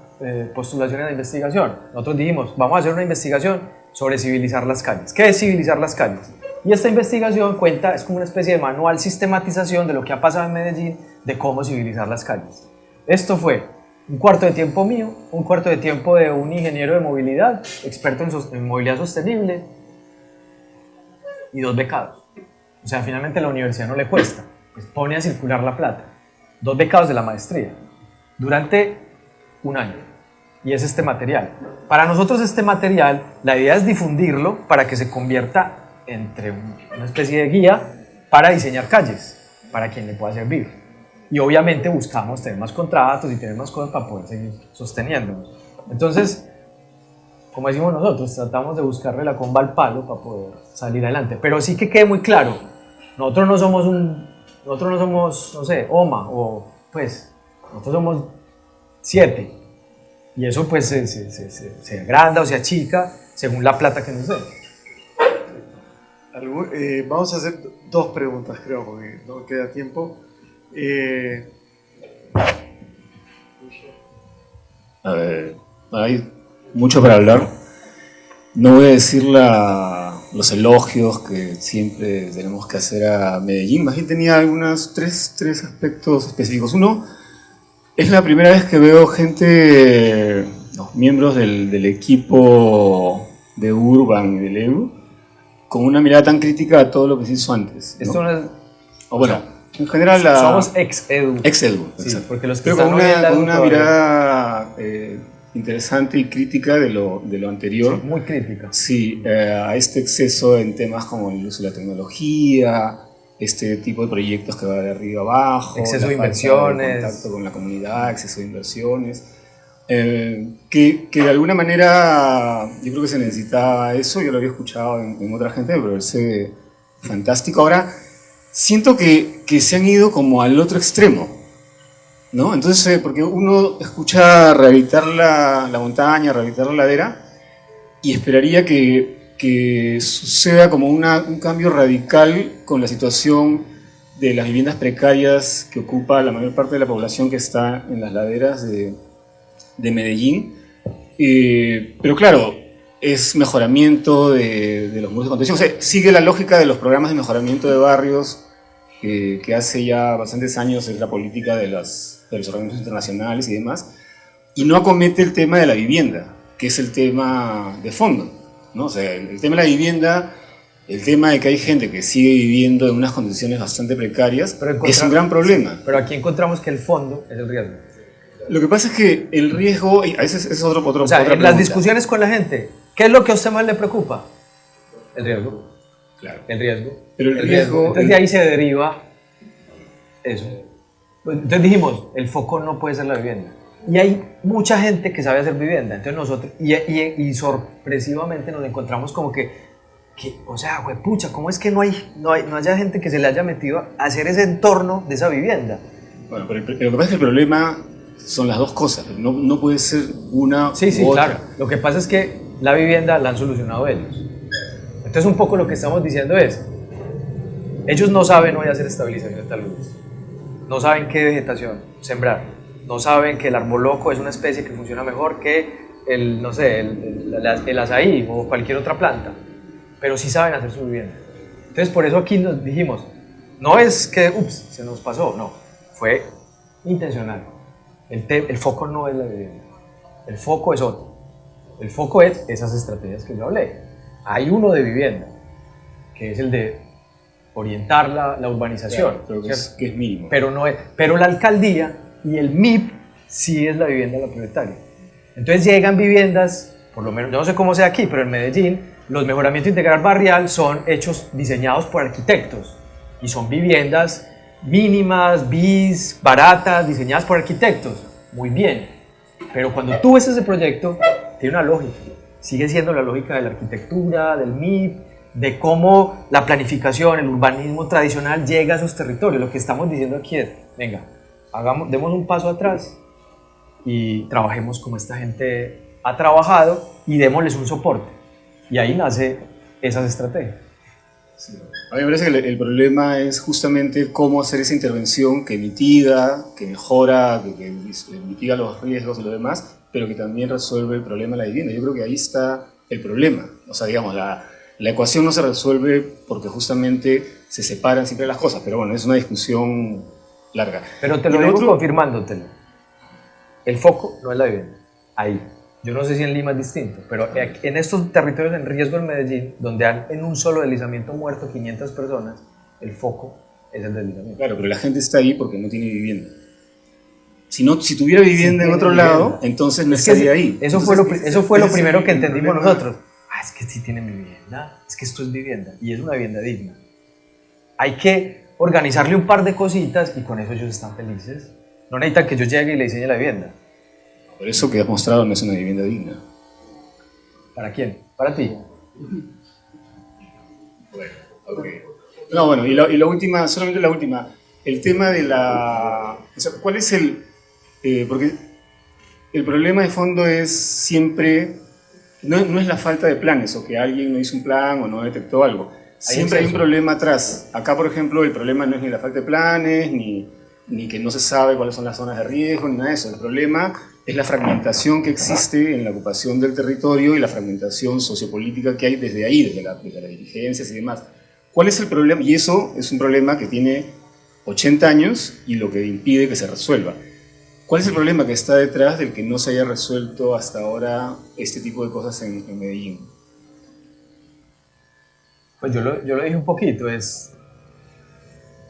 postulaciones de investigación. Nosotros dijimos, vamos a hacer una investigación sobre civilizar las calles. ¿Qué es civilizar las calles? Y esta investigación es como una especie de manual sistematización de lo que ha pasado en Medellín, de cómo civilizar las calles. Esto fue un cuarto de tiempo mío, un cuarto de tiempo de un ingeniero de movilidad, experto en movilidad sostenible, y 2 becados. O sea, finalmente a la universidad no le cuesta, pues pone a circular la plata. 2 becados de la maestría, durante un año. Y es este material. Para nosotros este material, la idea es difundirlo para que se convierta entre una especie de guía para diseñar calles, para quien le pueda servir. Y obviamente buscamos tener más contratos y tener más cosas para poder seguir sosteniéndonos. Entonces, como decimos nosotros, tratamos de buscarle la comba al palo para poder salir adelante. Pero sí que quede muy claro, nosotros no somos, no sé, OMA, o pues, nosotros somos 7. Y eso pues se agranda o se achica según la plata que nos dé. Vamos a hacer 2 preguntas, creo, porque no queda tiempo. A ver, hay mucho para hablar. No voy a decir los elogios que siempre tenemos que hacer a Medellín. Más bien tenía algunos 3 aspectos específicos. Uno, es la primera vez que veo gente, los miembros del equipo de Urban y del EBU, con una mirada tan crítica a todo lo que se hizo antes, ¿no? Esto no es, O bueno, en general somos ex-edu. ex-EDU, Sí, exacto. porque los que Pero con están hoy en la una EDU mirada interesante y crítica de lo anterior. sí, muy crítica. Sí, a este exceso en temas como el uso de la tecnología, este tipo de proyectos que va de arriba abajo, Exceso de la falta inversiones. contacto con la comunidad, exceso de inversiones, que de alguna manera yo creo que se necesitaba eso. Yo lo había escuchado en otra gente, me parece fantástico. Ahora siento que se han ido como al otro extremo, ¿no? Entonces, porque uno escucha rehabilitar la montaña, rehabilitar la ladera, y esperaría que suceda como un cambio radical con la situación de las viviendas precarias que ocupa la mayor parte de la población que está en las laderas de Medellín. Pero claro, es mejoramiento de los muros de contención. O sea, sigue la lógica de los programas de mejoramiento de barrios que hace ya bastantes años es la política de los organismos internacionales y demás, y no acomete el tema de la vivienda. que es el tema de fondo, ¿no? O sea, el tema de la vivienda, el tema de que hay gente que sigue viviendo en unas condiciones bastante precarias, es un gran problema. Pero aquí encontramos que el fondo es el riesgo. Lo que pasa es que el riesgo, y a veces es O sea, otra en pregunta. las discusiones con la gente, ¿qué es lo que a usted más le preocupa? El riesgo. Claro. El riesgo. Pero el riesgo- Entonces de ahí se deriva eso. Pues, entonces dijimos, el foco no puede ser la vivienda. Y hay mucha gente que sabe hacer vivienda. Entonces nosotros, y sorpresivamente nos encontramos como que o sea, pucha, ¿cómo es que no haya gente que se le haya metido a hacer ese entorno de esa vivienda? Bueno, pero lo que pasa es que el problema son las dos cosas, no puede ser una Sí, u otra. claro. Lo que pasa es que la vivienda la han solucionado ellos. Entonces un poco lo que estamos diciendo es, ellos no saben hoy hacer estabilización de taludes, no saben qué vegetación sembrar, no saben que el arboloco es una especie que funciona mejor que el, no sé, el azaí o cualquier otra planta, pero sí saben hacer su vivienda. Entonces por eso aquí nos dijimos, no es que, se nos pasó, no, fue intencional. El foco no es la vivienda, el foco es otro. El foco es esas estrategias que yo hablé. Hay uno de vivienda, que es el de orientar la urbanización, Claro, pero que es mínimo. pero la alcaldía y el MIP sí es la vivienda la prioritaria. Entonces llegan viviendas, por lo menos, yo no sé cómo sea aquí, pero en Medellín los mejoramientos integral barrial son hechos, diseñados por arquitectos y son viviendas mínimas, bis, baratas, diseñadas por arquitectos. Muy bien, pero cuando tú ves ese proyecto, tiene una lógica. Sigue siendo la lógica de la arquitectura, del MIP, de cómo la planificación, el urbanismo tradicional llega a esos territorios. Lo que estamos diciendo aquí es, venga, demos un paso atrás y trabajemos como esta gente ha trabajado y démosles un soporte. Y ahí nace esas estrategias. Sí. A mí me parece que el problema es justamente cómo hacer esa intervención que mitiga, que mejora, que mitiga los riesgos y lo demás, pero que también resuelve el problema de la vivienda. Yo creo que ahí está el problema. O sea, digamos, la ecuación no se resuelve porque justamente se separan siempre las cosas, pero bueno, es una discusión larga. Pero te lo digo confirmándotelo. El foco no es la vivienda. Ahí. Yo no sé si en Lima es distinto, pero en estos territorios en riesgo en Medellín, donde han en un solo deslizamiento muerto 500 personas, el foco es el deslizamiento. Claro, pero la gente está ahí porque no tiene vivienda. Si tuviera vivienda en otro lado, entonces no estaría ahí. Eso fue lo primero que entendimos nosotros. Es que sí tienen vivienda, es que esto es vivienda, y es una vivienda digna. Hay que organizarle un par de cositas y con eso ellos están felices. No necesitan que yo llegue y le diseñe la vivienda. Por eso que has mostrado no es una vivienda digna. ¿Para quién? Para ti. Bueno, ok. No, bueno, y la última, solamente la última. El tema de la... O sea, ¿cuál es el...? Porque el problema de fondo es siempre... No es la falta de planes, o que alguien no hizo un plan o no detectó algo. Siempre hay un problema atrás. Acá, por ejemplo, el problema no es ni la falta de planes, ni que no se sabe cuáles son las zonas de riesgo, ni nada de eso. El problema es la fragmentación que existe en la ocupación del territorio y la fragmentación sociopolítica que hay desde ahí, desde las dirigencias y demás. ¿Cuál es el problema? Y eso es un problema que tiene 80 años y lo que impide que se resuelva. ¿Cuál es el problema que está detrás del que no se haya resuelto hasta ahora este tipo de cosas en Medellín? Pues yo lo dije un poquito, es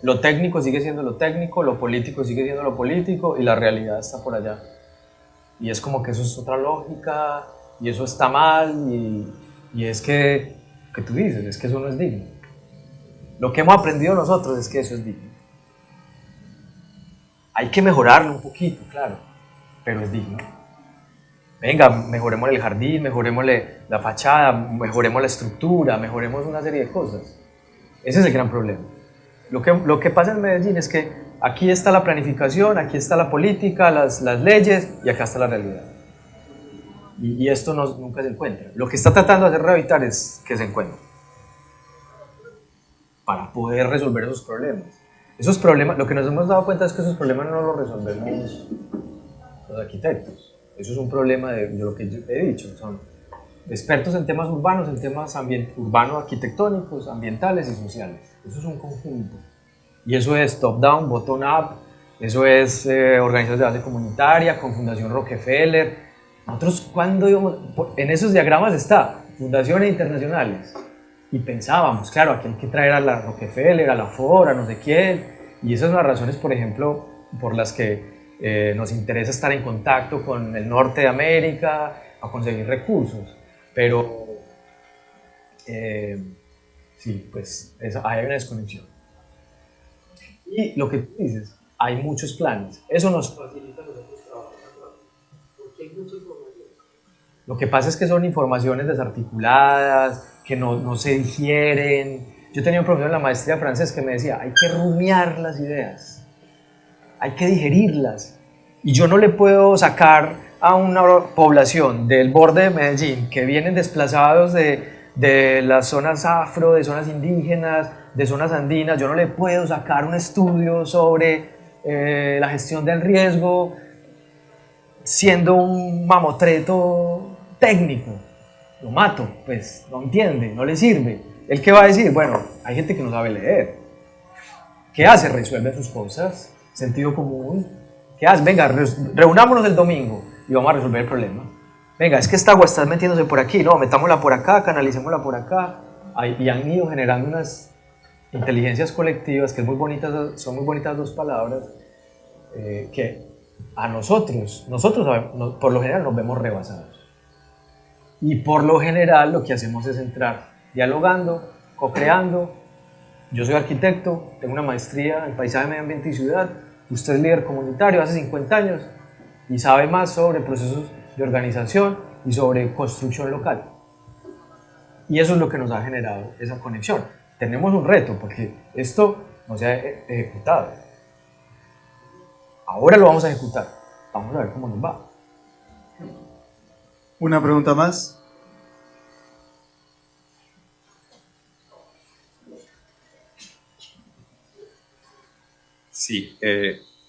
lo técnico sigue siendo lo técnico, lo político sigue siendo lo político y la realidad está por allá. Y es como que eso es otra lógica y eso está mal y es que tú dices, es que eso no es digno. Lo que hemos aprendido nosotros es que eso es digno. Hay que mejorarlo un poquito, claro, pero es digno. Venga, mejoremos el jardín, mejoremos la fachada, mejoremos la estructura, mejoremos una serie de cosas. Ese es el gran problema. Lo que pasa en Medellín es que aquí está la planificación, aquí está la política, las leyes y acá está la realidad. Y esto nunca se encuentra. Lo que está tratando de hacer Rehabitar es que se encuentre para poder resolver esos problemas. Esos problemas, lo que nos hemos dado cuenta es que esos problemas no los resolvemos los arquitectos. Eso es un problema de lo que yo he dicho. Son expertos en temas urbanos, en temas urbanos, arquitectónicos, ambientales y sociales. Eso es un conjunto. Y eso es top-down, bottom-up, eso es organizaciones de base comunitaria, con Fundación Rockefeller. nosotros cuando en esos diagramas está fundaciones internacionales y pensábamos, claro, aquí hay que traer a la Rockefeller, a la Ford, a no sé quién, y esas son las razones, por ejemplo, por las que nos interesa estar en contacto con el norte de América, a conseguir recursos, pero sí, pues hay una desconexión. Y lo que tú dices, hay muchos planes, eso nos facilita a nosotros trabajar, porque hay mucha información. Lo que pasa es que son informaciones desarticuladas, que no se digieren. Yo tenía un profesor en la maestría francés que me decía, hay que rumiar las ideas, hay que digerirlas. Y yo no le puedo sacar a una población del borde de Medellín que vienen desplazados de las zonas afro, de zonas indígenas, de zonas andinas, yo no le puedo sacar un estudio sobre la gestión del riesgo siendo un mamotreto técnico. Lo mato, pues no entiende, no le sirve. ¿Él qué va a decir? Bueno, hay gente que no sabe leer. ¿Qué hace? Resuelve sus cosas, sentido común. ¿Qué hace? Venga, reunámonos el domingo y vamos a resolver el problema. Venga, es que esta agua está metiéndose por aquí, no, metámosla por acá, canalicémosla por acá. Y han ido generando unas inteligencias colectivas que es muy bonitas, son muy bonitas dos palabras, que a nosotros por lo general nos vemos rebasados. Y por lo general lo que hacemos es entrar dialogando, co-creando. Yo soy arquitecto, tengo una maestría en paisaje, medio ambiente y ciudad. Usted es líder comunitario hace 50 años y sabe más sobre procesos de organización y sobre construcción local. Y eso es lo que nos ha generado esa conexión. Tenemos un reto porque esto no se ha ejecutado. Ahora lo vamos a ejecutar. Vamos a ver cómo nos va. Una pregunta más. Sí,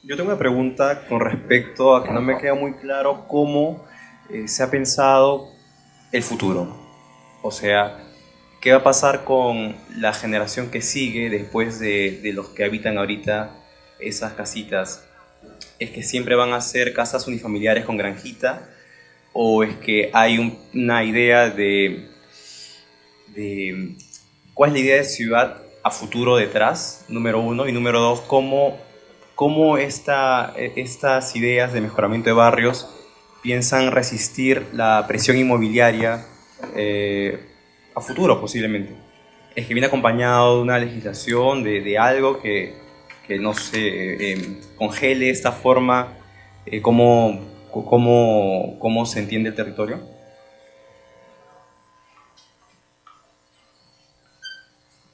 yo tengo una pregunta con respecto a que no me queda muy claro cómo se ha pensado el futuro. O sea, ¿qué va a pasar con la generación que sigue después de los que habitan ahorita esas casitas? ¿Es que siempre van a ser casas unifamiliares con granjita? ¿O es que hay una idea de cuál es la idea de ciudad a futuro detrás, número uno? Y número dos, ¿cómo estas ideas de mejoramiento de barrios piensan resistir la presión inmobiliaria a futuro posiblemente? Es que viene acompañado de una legislación, de algo que no se congele esta forma, cómo se entiende el territorio.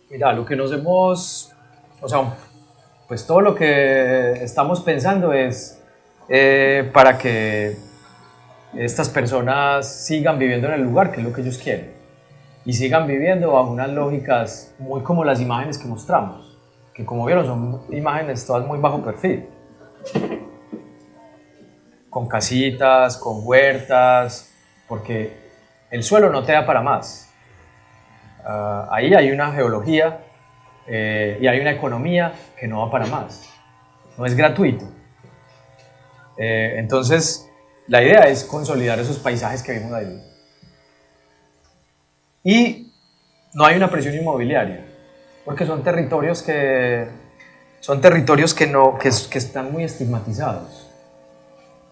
Mira, lo que nos hemos, o sea, pues todo lo que estamos pensando es para que estas personas sigan viviendo en el lugar, que es lo que ellos quieren, y sigan viviendo bajo unas lógicas muy como las imágenes que mostramos, que como vieron son imágenes todas muy bajo perfil, con casitas, con huertas, porque el suelo no te da para más. Ahí hay una geología y hay una economía que no va para más, no es gratuito. Entonces, la idea es consolidar esos paisajes que vimos ahí. Y no hay una presión inmobiliaria, porque son territorios que están muy estigmatizados.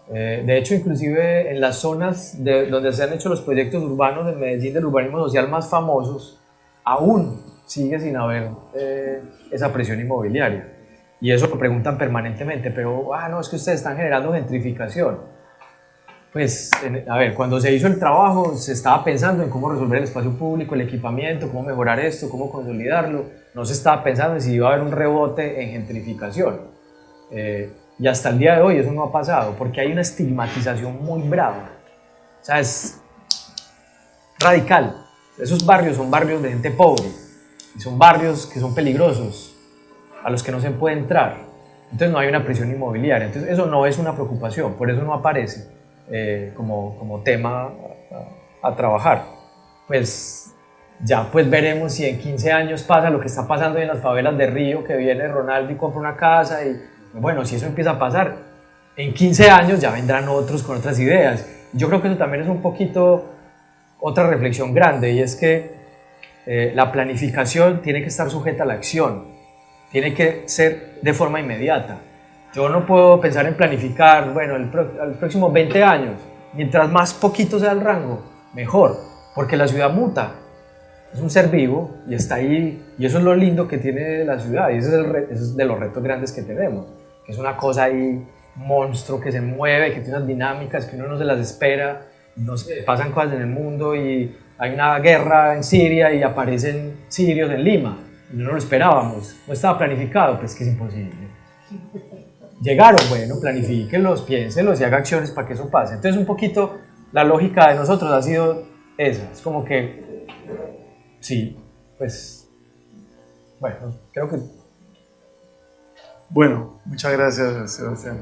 De hecho, inclusive en las zonas donde se han hecho los proyectos urbanos en Medellín del urbanismo social más famosos, aún sigue sin haber esa presión inmobiliaria. Y eso lo preguntan permanentemente, pero no, es que ustedes están generando gentrificación. Pues, a ver, cuando se hizo el trabajo se estaba pensando en cómo resolver el espacio público, el equipamiento, cómo mejorar esto, cómo consolidarlo. No se estaba pensando en si iba a haber un rebote en gentrificación. Y hasta el día de hoy eso no ha pasado, porque hay una estigmatización muy brava. O sea, es radical. Esos barrios son barrios de gente pobre, y son barrios que son peligrosos, a los que no se puede entrar. Entonces no hay una presión inmobiliaria. Entonces eso no es una preocupación, por eso no aparece como tema a trabajar. Pues ya pues veremos si en 15 años pasa lo que está pasando en las favelas de Río, que viene Ronaldo y compra una casa y bueno, si eso empieza a pasar, en 15 años ya vendrán otros con otras ideas Yo creo que eso también es un poquito otra reflexión grande, y es que la planificación tiene que estar sujeta a la acción, tiene que ser de forma inmediata. Yo no puedo pensar en planificar, bueno, los próximos 20 años, mientras más poquito sea el rango, mejor, porque la ciudad muta, es un ser vivo y está ahí, y eso es lo lindo que tiene la ciudad, y ese es de los retos grandes que tenemos, que es una cosa ahí, monstruo que se mueve, que tiene unas dinámicas que uno no se las espera, pasan cosas en el mundo y hay una guerra en Siria y aparecen sirios en Lima, y no lo esperábamos, no estaba planificado, pues que es imposible. Llegaron, bueno, planifíquenlos, piénsenlos y haga acciones para que eso pase. Entonces un poquito la lógica de nosotros ha sido esa, es como que, sí, pues, bueno, creo que... Bueno, muchas gracias, Sebastián.